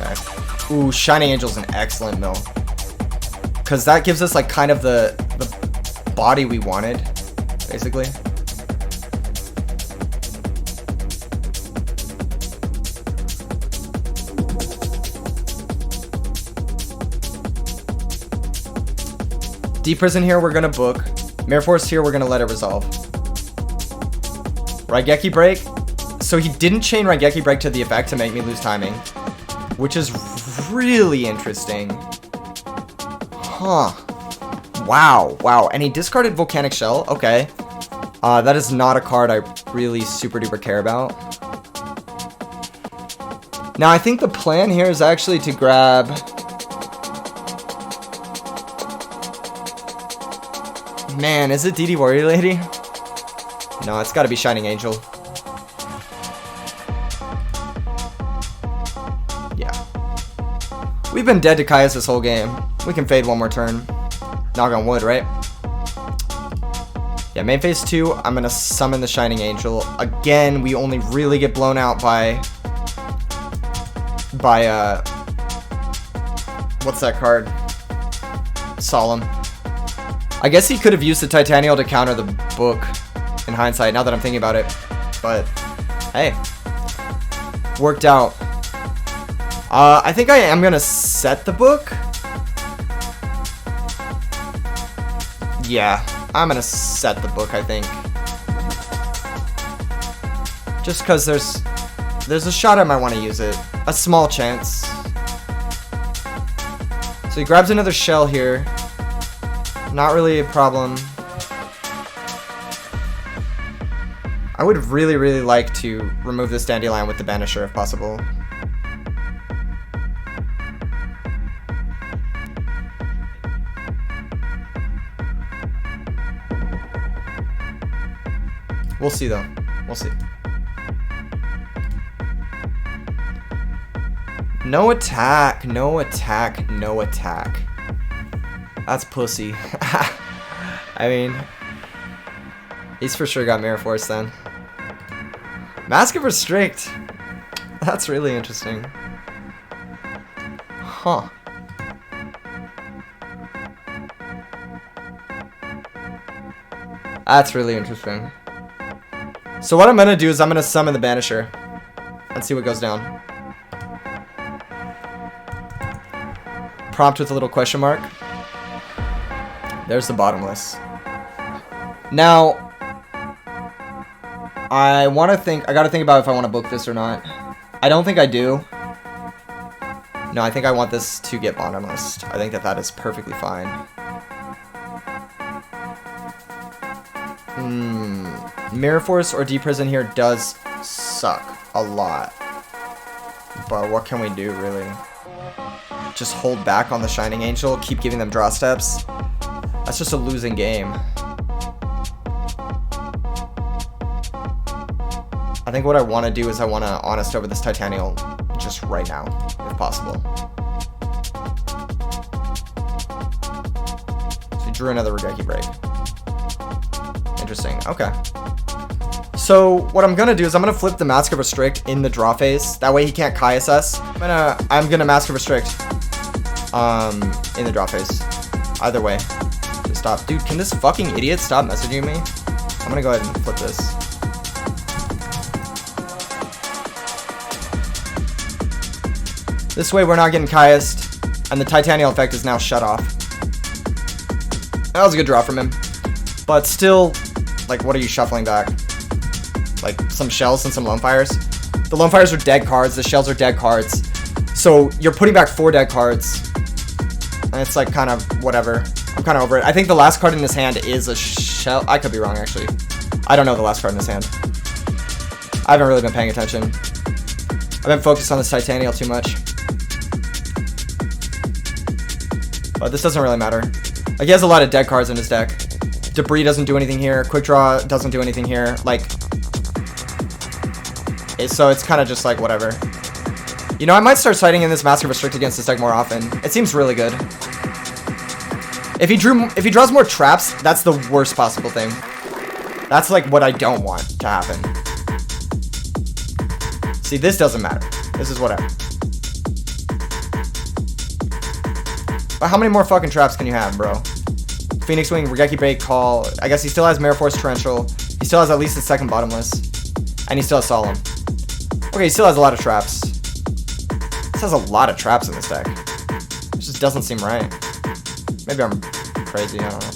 Okay. Ooh, Shining Angel's an excellent mill. Because that gives us, like, kind of the body we wanted, basically. Deep Prison here, we're gonna book. Mirror Force here, we're gonna let it resolve. Raigeki Break. So he didn't chain Raigeki Break to the effect to make me lose timing, which is really interesting. Huh. Wow, wow. And he discarded Volcanic Shell. Okay. That is not a card I really super duper care about. Now, I think the plan here is actually to grab... Man, is it DD Warrior Lady? No, it's gotta be Shining Angel. We've been dead to Caius this whole game. We can fade one more turn. Knock on wood, right? Yeah, main phase 2, I'm going to summon the Shining Angel. Again, we only really get blown out by what's that card? Solemn. I guess he could have used the Titanial to counter the book in hindsight, now that I'm thinking about it. But, hey. Worked out. I think I am going to set the book. Yeah, I'm going to set the book, I think. Just because there's a shot I might want to use it. A small chance. So he grabs another shell here. Not really a problem. I would really, really like to remove this Dandelion with the Banisher if possible. We'll see though. We'll see. No attack, no attack, no attack. That's pussy. I mean, he's for sure got Mirror Force then. Mask of Restrict. That's really interesting. Huh. That's really interesting. So what I'm gonna do is I'm gonna summon the Banisher and see what goes down. Prompt with a little question mark. There's the Bottomless. Now, I gotta think about if I want to book this or not. I don't think I do. No, I think I want this to get Bottomless. I think that is perfectly fine. Mirror Force or Deep Prison here does suck a lot. But what can we do, really? Just hold back on the Shining Angel, keep giving them draw steps. That's just a losing game. I think what I want to do is I want to Honest over this Titanial just right now, if possible. So he drew another Regeki Break. Interesting, okay. So what I'm gonna do is I'm gonna flip the Mask of Restrict in the draw phase. That way he can't Caius us. I'm gonna Mask of Restrict in the draw phase. Either way. Just stop. Dude, can this fucking idiot stop messaging me? I'm gonna go ahead and flip this. This way we're not getting Caiused, and the Titanial effect is now shut off. That was a good draw from him. But still, like, what are you shuffling back? Like, some shells and some Lone Fires? The Lone Fires are dead cards, the shells are dead cards. So, you're putting back 4 dead cards. And it's like, kind of, whatever. I'm kind of over it. I think the last card in his hand is a shell. I could be wrong, actually. I don't know the last card in his hand. I haven't really been paying attention. I've been focused on this Titanial too much. But this doesn't really matter. Like, he has a lot of dead cards in his deck. Debris doesn't do anything here. Quick Draw doesn't do anything here. Like, so it's kind of just like, whatever. You know, I might start citing in this Mask of Restrict against this deck more often. It seems really good. If he draws more traps, that's the worst possible thing. That's like what I don't want to happen. See, this doesn't matter. This is whatever. But how many more fucking traps can you have, bro? Phoenix Wing, Regeki Break, Call. I guess he still has Mirror Force, Torrential. He still has at least the second Bottomless. And he still has Solemn. Okay, he still has a lot of traps. This has a lot of traps in this deck. It just doesn't seem right. Maybe I'm crazy, I don't know.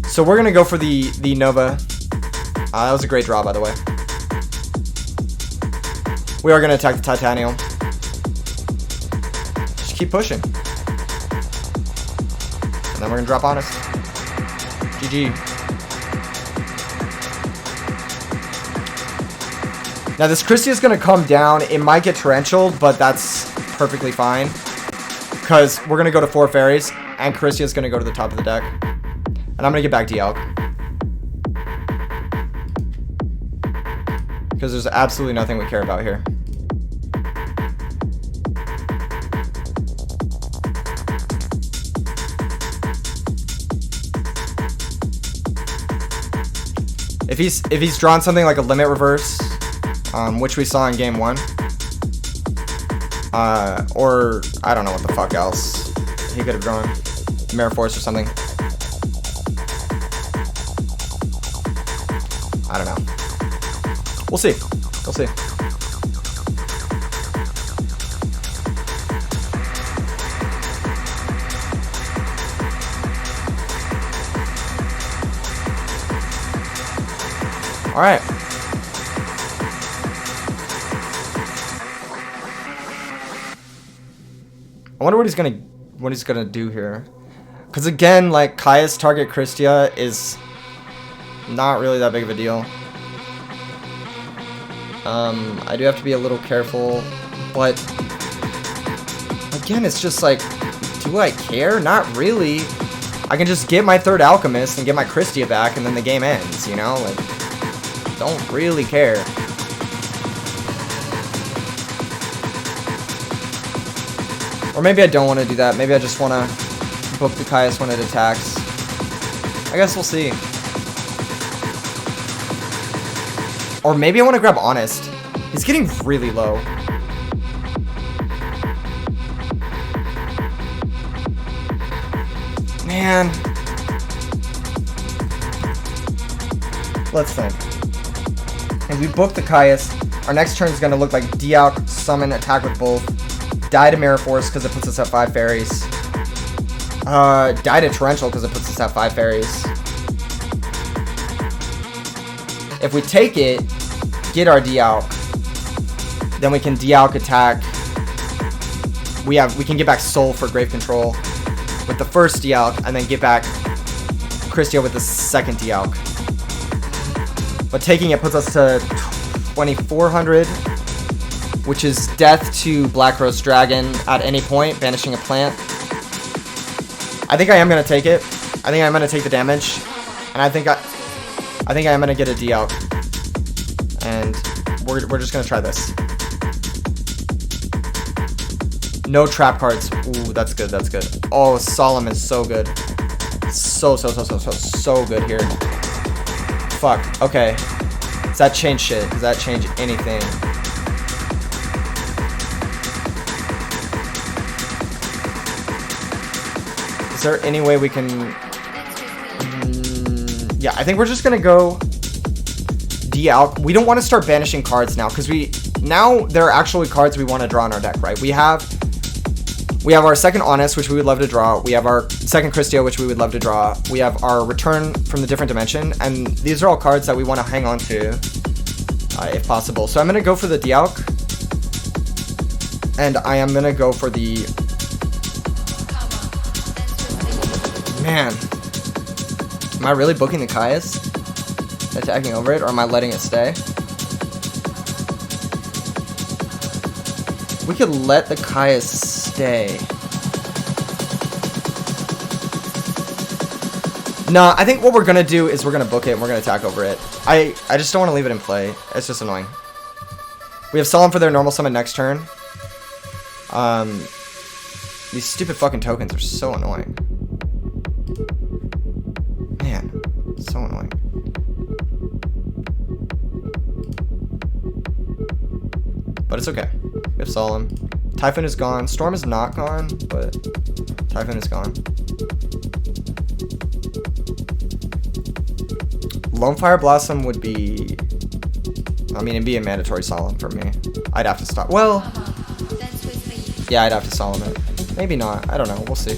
So we're gonna go for the Nova. That was a great draw, by the way. We are gonna attack the Titanial. Just keep pushing. And then we're gonna drop Honest. GG. Now this Christia is gonna come down. It might get torrential, but that's perfectly fine. Because we're gonna go to 4 fairies, and Christia is gonna go to the top of the deck. And I'm gonna get back to Yelk. Because there's absolutely nothing we care about here. If he's drawn something like a limit reverse, which we saw in game 1, or I don't know what the fuck else he could have drawn, Mirror Force or something. I don't know. We'll see. We'll see. All right. I wonder what he's gonna do here. Because again, like, Kaya's target Christia is not really that big of a deal. I do have to be a little careful, but again, it's just like, do I care? Not really. I can just get my third Alchemist and get my Christia back, and then the game ends, you know? Like, don't really care. Or maybe I don't want to do that. Maybe I just want to book the Caius when it attacks. I guess we'll see. Or maybe I want to grab Honest. He's getting really low. Man. Let's think. If we book the Caius, our next turn is going to look like Dialk, Summon, attack with both. Die to Mirror Force because it puts us at 5 fairies. Die to Torrential because it puts us at 5 fairies. If we take it, get our Dialk, then we can Dialk attack. We can get back Soul for Grave Control with the first Dialk, and then get back Christia with the second Dialk. But taking it puts us to 2,400, which is death to Black Rose Dragon at any point, banishing a plant. I think I am gonna take it. I think I'm gonna take the damage, and I think I am gonna get a Dialk, and we're just gonna try this. No trap cards. Ooh, that's good. That's good. Oh, Solemn is so good. So good here. Fuck. Okay. Does that change shit? Does that change anything? Is there any way we can... yeah, I think we're just gonna go Dialk. We don't want to start banishing cards now, because now there are actually cards we want to draw in our deck, right? We have our second Honest, which we would love to draw. We have our second Christia, which we would love to draw. We have our Return from the Different Dimension, and these are all cards that we want to hang on to, if possible. So I'm going to go for the Dialk, and I am going to go for the... Man. Am I really booking the Caius? Attacking over it, or am I letting it stay? We could let the Caius stay. Nah, I think what we're gonna do is we're gonna book it and we're gonna attack over it. I just don't want to leave it in play. It's just annoying. We have Solemn for their normal summon next turn. These stupid fucking tokens are so annoying. Man, so annoying. But it's okay. We have Solemn. Typhoon is gone. Storm is not gone, but Typhoon is gone. Lone Fire Blossom would be... I mean, it'd be a mandatory Solemn for me. I'd have to stop. Well... yeah, I'd have to Solemn it. Maybe not. I don't know. We'll see.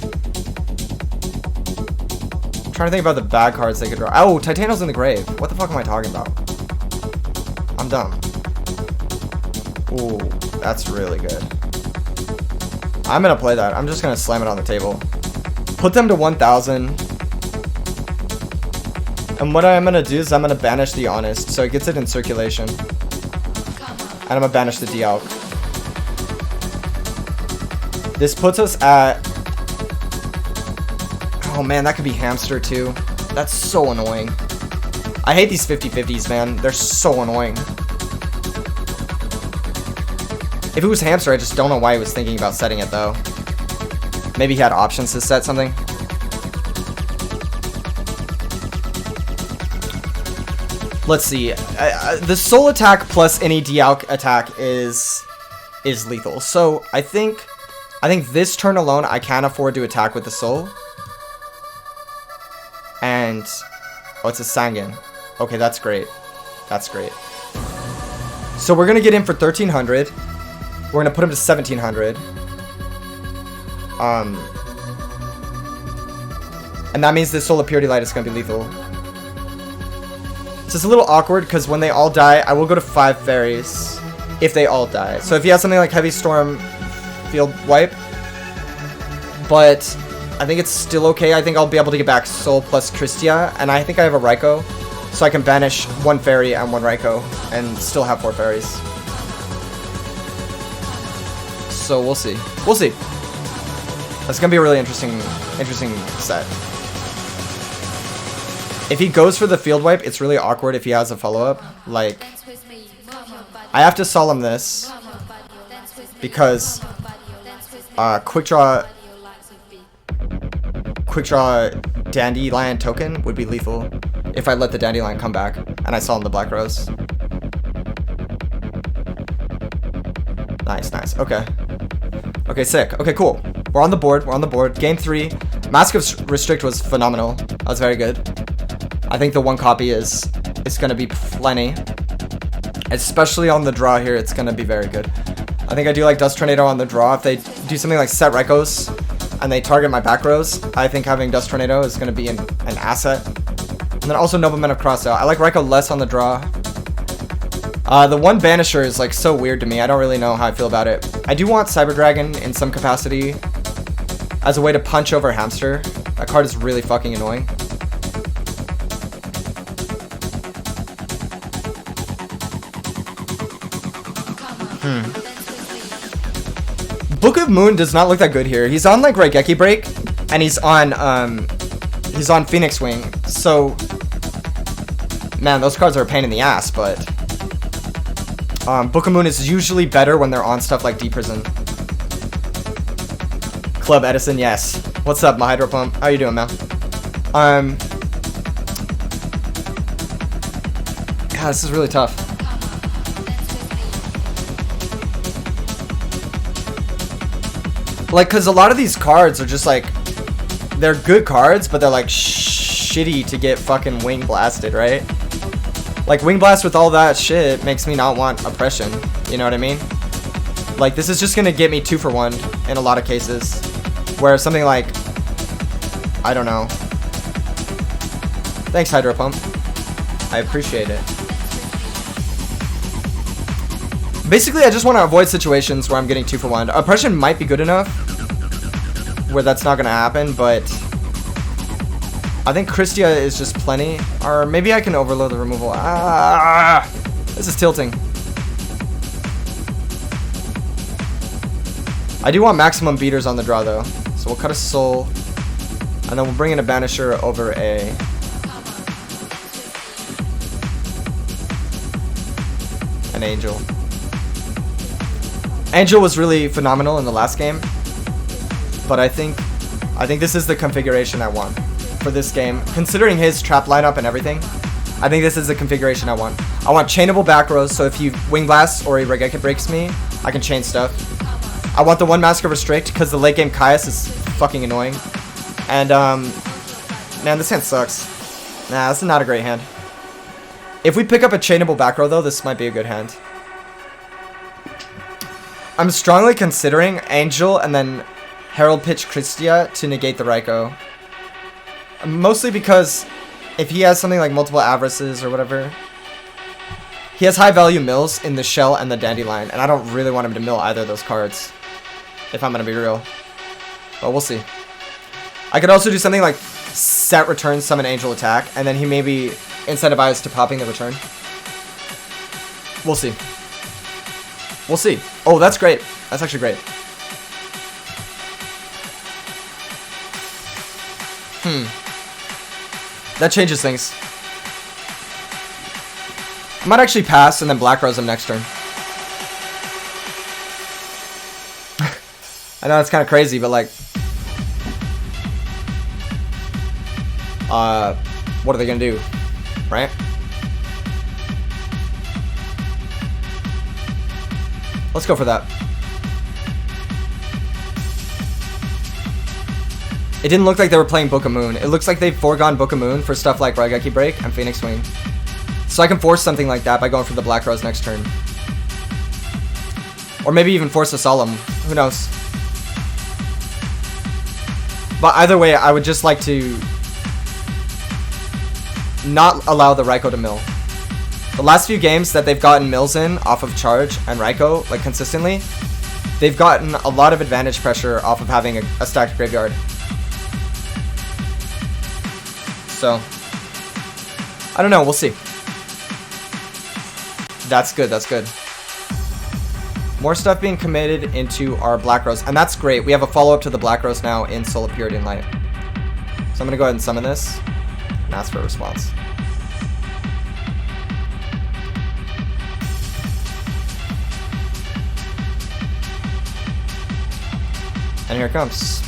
I'm trying to think about the bad cards they could draw. Oh, Titano's in the grave. What the fuck am I talking about? I'm dumb. Ooh, that's really good. I'm gonna play that. I'm just gonna slam it on the table. Put them to 1,000. And what I'm gonna do is I'm gonna banish the Honest, so it gets it in circulation. And I'm gonna banish the Dialk. This puts us at... oh man, that could be Hamster too. That's so annoying. I hate these 50-50s, man. They're so annoying. If it was Hamster, I just don't know why he was thinking about setting it, though. Maybe he had options to set something. Let's see. The soul attack plus any dealk attack is lethal. So I think this turn alone I can afford to attack with the soul. And oh, it's a Sangan. Okay, that's great. That's great. So we're gonna get in for 1300. We're gonna put him to 1700. And that means this Soul of Purity Light is gonna be lethal. So it's a little awkward because when they all die, I will go to 5 fairies if they all die. So if he has something like Heavy Storm, Field Wipe, but I think it's still okay. I think I'll be able to get back Soul plus Christia, and I think I have a Raikou, so I can banish 1 fairy and 1 Raikou and still have 4 fairies. So we'll see. We'll see. That's gonna be a really interesting set. If he goes for the Field Wipe, it's really awkward if he has a follow-up. Like, I have to solemn this because quick draw Dandelion token would be lethal if I let the Dandelion come back and I solemn the Black Rose. Nice, nice. Okay. Okay, sick. Okay, cool. We're on the board. We're on the board. Game 3. Mask of Restrict was phenomenal. That was very good. I think the 1 copy is going to be plenty. Especially on the draw here, it's going to be very good. I think I do like Dust Tornado on the draw. If they do something like set Raikous and they target my back rows, I think having Dust Tornado is going to be an asset. And then also Nobleman of Crossout. I like Raikou less on the draw. The 1 Banisher is like so weird to me. I don't really know how I feel about it. I do want Cyber Dragon in some capacity as a way to punch over Hamster. That card is really fucking annoying. Book of Moon does not look that good here. He's on like Raigeki Break, and he's on Phoenix Wing. So, man, those cards are a pain in the ass. But Book of Moon is usually better when they're on stuff like Deep Prison. Club Edison, yes. What's up, my Hydro Pump? How you doing, man? Yeah, this is really tough. Like, cause a lot of these cards are just like, they're good cards, but they're like shitty to get fucking Wing Blasted, right? Like, Wing Blast with all that shit makes me not want Oppression. You know what I mean? Like, this is just gonna get me 2 for 1 in a lot of cases. Where something like, I don't know. Thanks, Hydro Pump. I appreciate it. Basically, I just want to avoid situations where I'm getting 2 for 1. Oppression might be good enough where that's not going to happen, but I think Christia is just plenty. Or maybe I can overload the removal. Ah, this is tilting. I do want maximum beaters on the draw, though. So we'll cut a Soul, and then we'll bring in a Banisher over an Angel. Angel was really phenomenal in the last game, but I think this is the configuration I want for this game. Considering his trap lineup and everything, I think this is the configuration I want. I want chainable back rows, so if he Wing Blasts or he Raigeki breaks me, I can chain stuff. I want the 1 Mask of Restrict because the late game Caius is fucking annoying. And man, this hand sucks. Nah, this is not a great hand. If we pick up a chainable back row though, this might be a good hand. I'm strongly considering Angel and then Herald Pitch Christia to negate the Raikou. Mostly because if he has something like multiple Avarices or whatever, he has high value mills in the Shell and the Dandelion, and I don't really want him to mill either of those cards, if I'm going to be real. But we'll see. I could also do something like set return summon Angel attack, and then he maybe incentivize to popping the return. We'll see. We'll see. Oh, that's great. That's actually great. That changes things. I might actually pass and then Black Rose him next turn. I know it's kind of crazy, but like, what are they gonna do, right? Let's go for that. It didn't look like they were playing Book of Moon. It looks like they've foregone Book of Moon for stuff like Raigeki Break and Phoenix Wing. So I can force something like that by going for the Black Rose next turn. Or maybe even force a Solemn. Who knows? But either way, I would just like to not allow the Raikou to mill. The last few games that they've gotten mills in off of Charge and Raikou, like consistently, they've gotten a lot of advantage pressure off of having a stacked graveyard. So, I don't know, we'll see. That's good, that's good. More stuff being committed into our Black Rose, and that's great. We have a follow-up to the Black Rose now in Soul of Purity and Light. So I'm going to go ahead and summon this and ask for a response. And here it comes.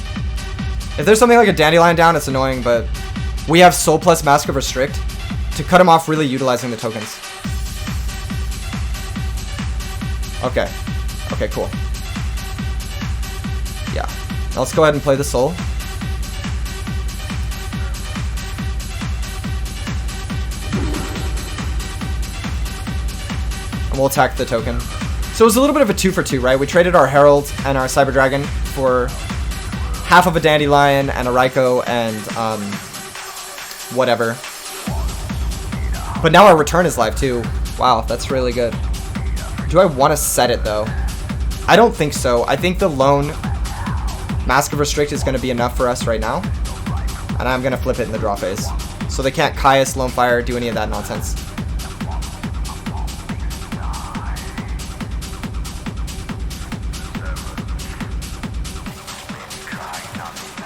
If there's something like a Dandelion down, it's annoying, but we have Soul plus Mask of Restrict to cut him off, really utilizing the tokens. Okay. Okay, cool. Yeah. Now let's go ahead and play the Soul. And we'll attack the token. So it was a little bit of a 2 for 2, right? We traded our Herald and our Cyber Dragon for half of a Dandelion and a Raikou and whatever. But now our return is live too. Wow, that's really good. Do I want to set it though? I don't think so. I think the lone Mask of Restrict is going to be enough for us right now. And I'm going to flip it in the draw phase. So they can't Caius, Lone Fire, do any of that nonsense.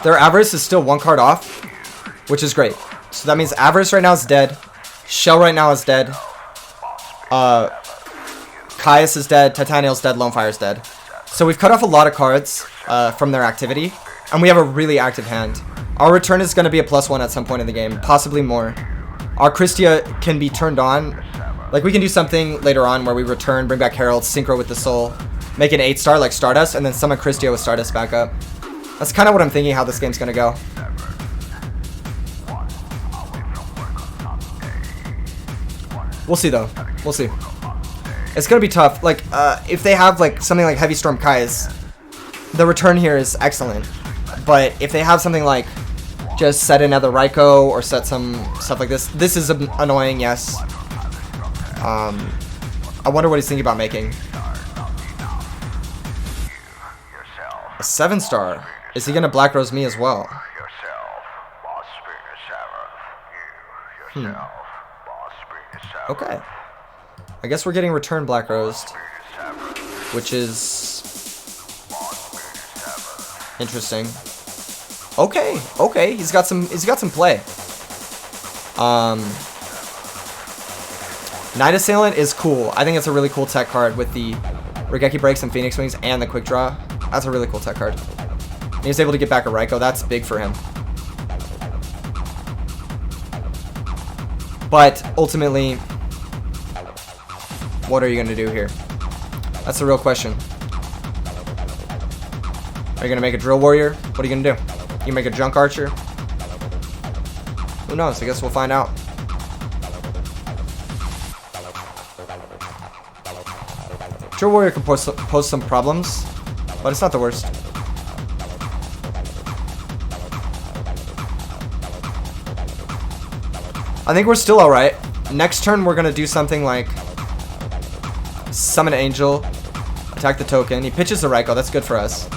Their Avarice is still 1 card off, which is great. So that means Avarice right now is dead. Shell right now is dead. Caius is dead. Titaniel's dead. Lone Fire's dead. So we've cut off a lot of cards from their activity. And we have a really active hand. Our return is going to be a +1 at some point in the game. Possibly more. Our Christia can be turned on. Like we can do something later on where we return, bring back Herald, synchro with the Soul. Make an 8-star like Stardust. And then summon Christia with Stardust back up. That's kind of what I'm thinking how this game's going to go. We'll see though. We'll see. It's going to be tough. Like, if they have like something like Heavy Storm Kai's, the return here is excellent. But if they have something like just set another Raikou or set some stuff like this, this is annoying, yes. I wonder what he's thinking about making. A 7-star. Is he going to Black Rose me as well? Okay. I guess we're getting return Black Rosed, which is interesting. Okay, okay, he's got some play. Night Assailant is cool. I think it's a really cool tech card with the Raigeki Breaks and Phoenix Wings and the Quick Draw. That's a really cool tech card. And he's able to get back a Raikou. That's big for him. But ultimately, what are you going to do here? That's the real question. Are you going to make a Drill Warrior? What are you going to do? You make a Junk Archer? Who knows? I guess we'll find out. Drill Warrior can pose some problems, but it's not the worst. I think we're still alright. Next turn, we're going to do something like Summon Angel, attack the token. He pitches the Raikou. That's good for us.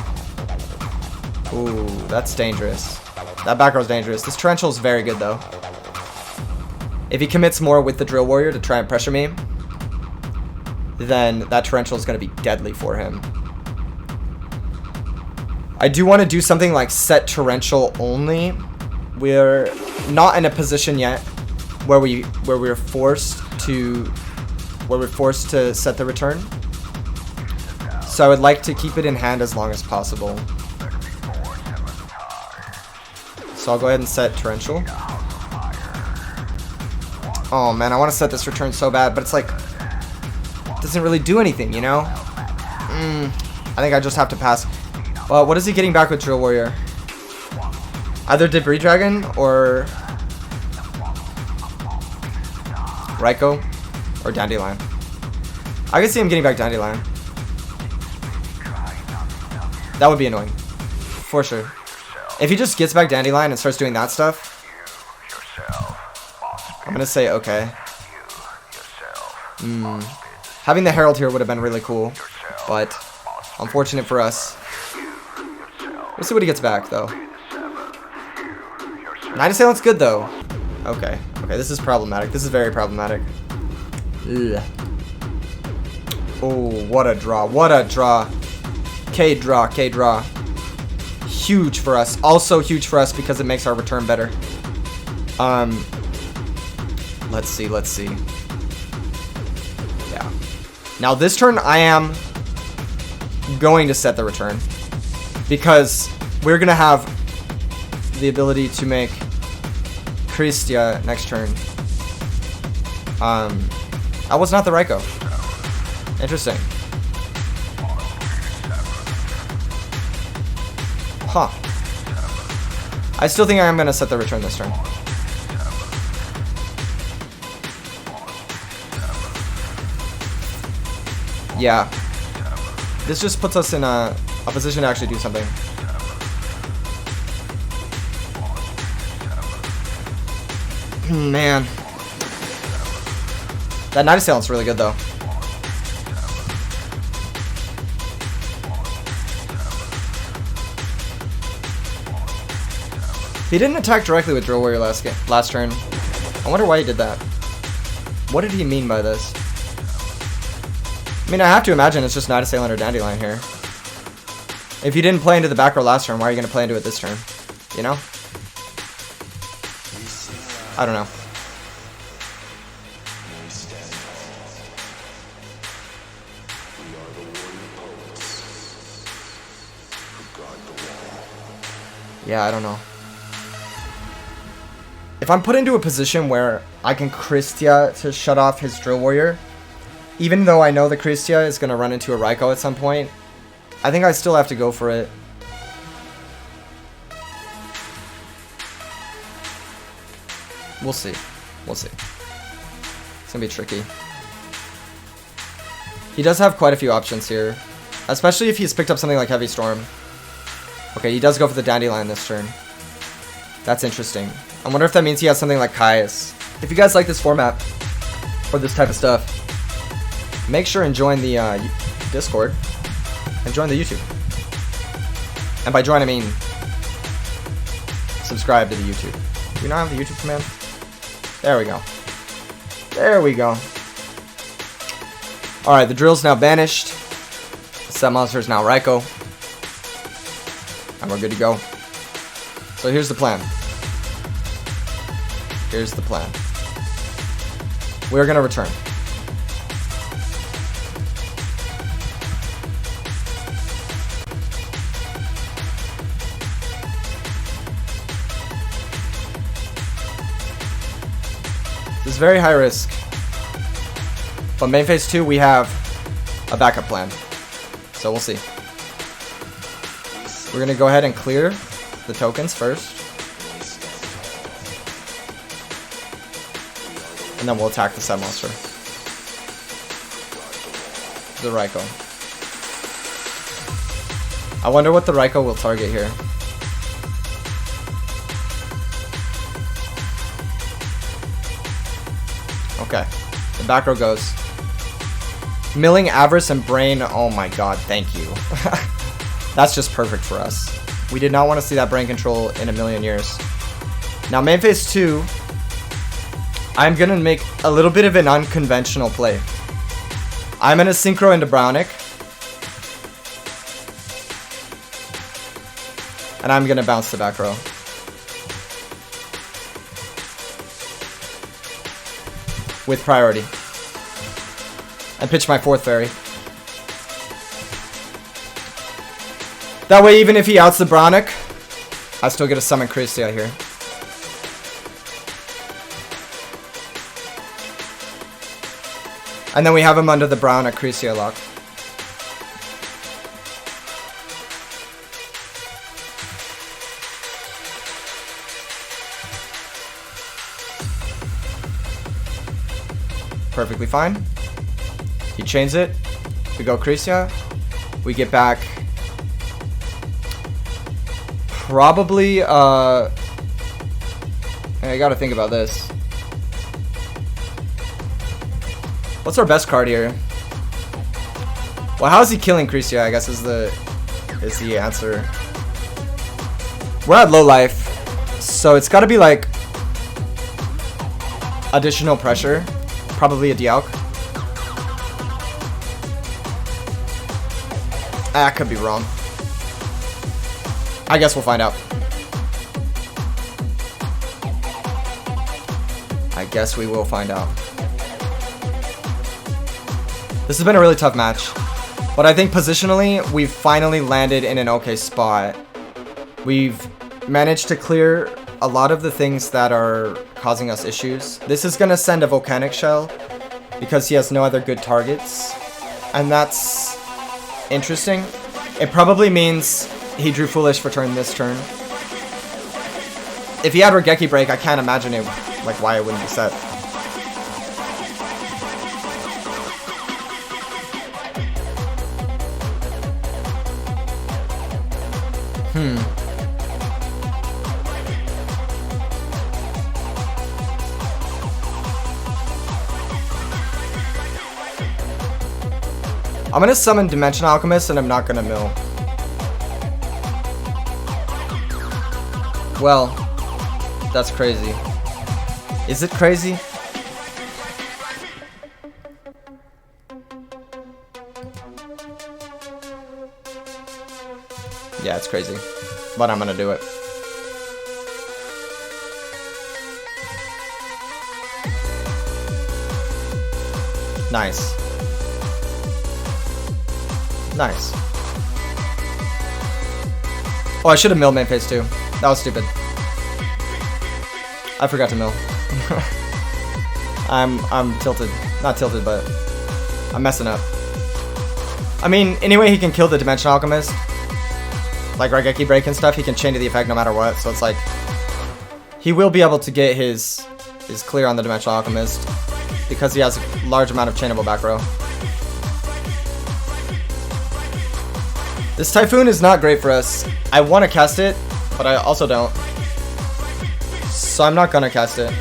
Ooh, that's dangerous. That back row's dangerous. This Torrential is very good, though. If he commits more with the Drill Warrior to try and pressure me, then that Torrential is going to be deadly for him. I do want to do something like set Torrential only. We're not in a position yet where we're forced to set the return. So I would like to keep it in hand as long as possible. So I'll go ahead and set Torrential. Oh man, I want to set this return so bad, but it's like, it doesn't really do anything, you know? I think I just have to pass. Well, what is he getting back with Drill Warrior? Either Debris Dragon or Raikou or Dandelion. I can see him getting back Dandelion. That would be annoying. For sure. If he just gets back Dandelion and starts doing that stuff, I'm gonna say okay. Having the Herald here would have been really cool, but unfortunate for us. We'll see what he gets back, though. Night Assailant's good, though. Okay. Okay, this is problematic. This is very problematic. Ugh. Oh, what a draw. What a draw. K draw. K draw. Huge for us. Also huge for us because it makes our return better. Let's see. Let's see. Yeah. Now, this turn, I am going to set the return. Because we're going to have the ability to make Christia next turn. That was not the Raikou. Interesting. Huh. I still think I am going to set the return this turn. Yeah. This just puts us in a position to actually do something. Man. That Night Assailant's really good, though. He didn't attack directly with Drill Warrior last turn. I wonder why he did that. What did he mean by this? I mean, I have to imagine it's just Night Assailant or Dandelion here. If you didn't play into the back row last turn, why are you going to play into it this turn? You know? I don't know. Yeah, I don't know. If I'm put into a position where I can Christia to shut off his Drill Warrior, even though I know the Christia is going to run into a Raikou at some point, I think I still have to go for it. We'll see. We'll see. It's going to be tricky. He does have quite a few options here, especially if he's picked up something like Heavy Storm. Okay, he does go for the Dandelion this turn. That's interesting. I wonder if that means he has something like Caius. If you guys like this format, or this type of stuff, make sure and join the Discord, and join the YouTube. And by join, I mean subscribe to the YouTube. Do you not have the YouTube command? There we go. There we go. Alright, the drill's now banished. The set monster is now Raikou. And we're good to go. So here's the plan. Here's the plan. We're going to return. This is very high risk. But main phase 2, we have a backup plan. So we'll see. We're going to go ahead and clear the tokens first. And then we'll attack the set monster. The Raikou. I wonder what the Raikou will target here. Okay. The back row goes. Milling, Avarice, and Brain. Oh my god, thank you. That's just perfect for us. We did not want to see that Brain control in a million years. Now, main phase 2, I'm going to make a little bit of an unconventional play. I'm going to Synchro into Brownic. And I'm going to bounce the back row. With priority. And pitch my 4th fairy. That way, even if he outs the Brownic, I still get a summon Christia here. And then we have him under the Brownic Christia lock. Perfectly fine. He chains it. We go Chrisia. We get back. Probably, I gotta think about this. What's our best card here? Well, how is he killing Chrisia, I guess is the answer. We're at low life, so it's gotta be like additional pressure. Probably a Dialk. I could be wrong. I guess we'll find out. I guess we will find out. This has been a really tough match, but I think positionally, we've finally landed in an okay spot. We've managed to clear a lot of the things that are causing us issues. This is gonna send a volcanic shell because he has no other good targets, and that's interesting. It probably means he drew Foolish for this turn. If he had Regeki Break, I can't imagine it, like why it wouldn't be set. I'm gonna summon Dimensional Alchemist and I'm not gonna mill. Well, that's crazy. Is it crazy? Yeah, it's crazy. But I'm gonna do it. Nice. Nice. Oh, I should have milled main phase too. That was stupid. I forgot to mill. I'm tilted. Not tilted, but I'm messing up. I mean, anyway, he can kill the Dimensional Alchemist. Like Raigeki Break and stuff, he can chain to the effect no matter what, so it's like he will be able to get his clear on the Dimensional Alchemist because he has a large amount of chainable back row. This Typhoon is not great for us. I want to cast it, but I also don't. So I'm not gonna cast it.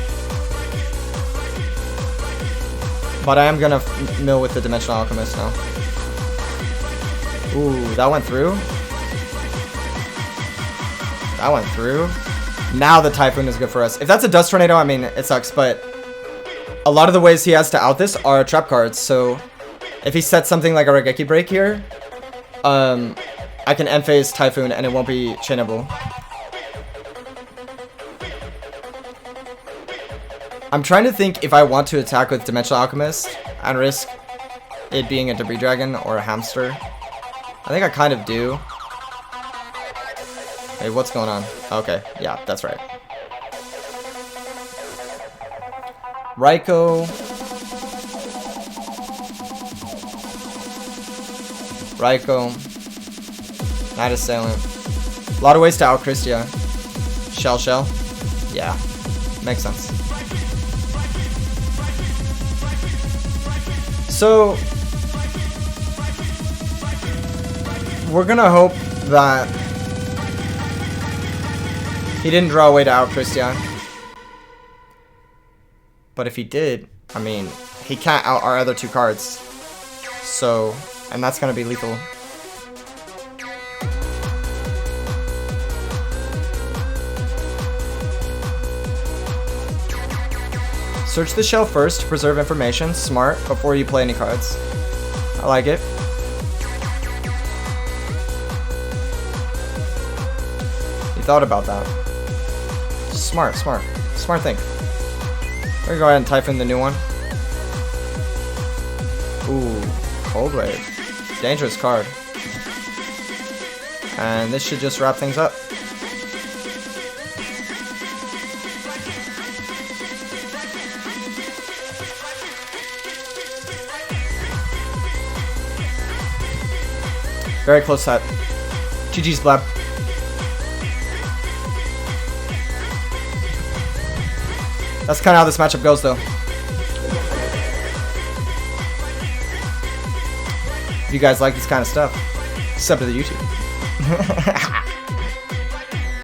But I am gonna mill with the Dimensional Alchemist now. Ooh, that went through. That went through. Now the Typhoon is good for us. If that's a Dust Tornado, I mean, it sucks, but a lot of the ways he has to out this are trap cards, so if he sets something like a Raigeki Break here, I can end phase Typhoon and it won't be chainable. I'm trying to think if I want to attack with Dimensional Alchemist and risk it being a Debris Dragon or a Hamster. I think I kind of do. Hey, what's going on? Okay, yeah, that's right. Raikou. Night Assailant. A lot of ways to out Christia. Shell. Yeah, makes sense. So we're gonna hope that he didn't draw a way to out Christian. But if he did, I mean, he can't out our other two cards. So, and that's gonna be lethal. Search the shell first to preserve information, smart, before you play any cards. I like it. You thought about that. Smart thing. We're gonna go ahead and Typhoon the new one. Ooh, Cold Wave. Dangerous card. And this should just wrap things up. Very close set. GG's, Blab. That's kind of how this matchup goes, though. If you guys like this kind of stuff, sub to the YouTube.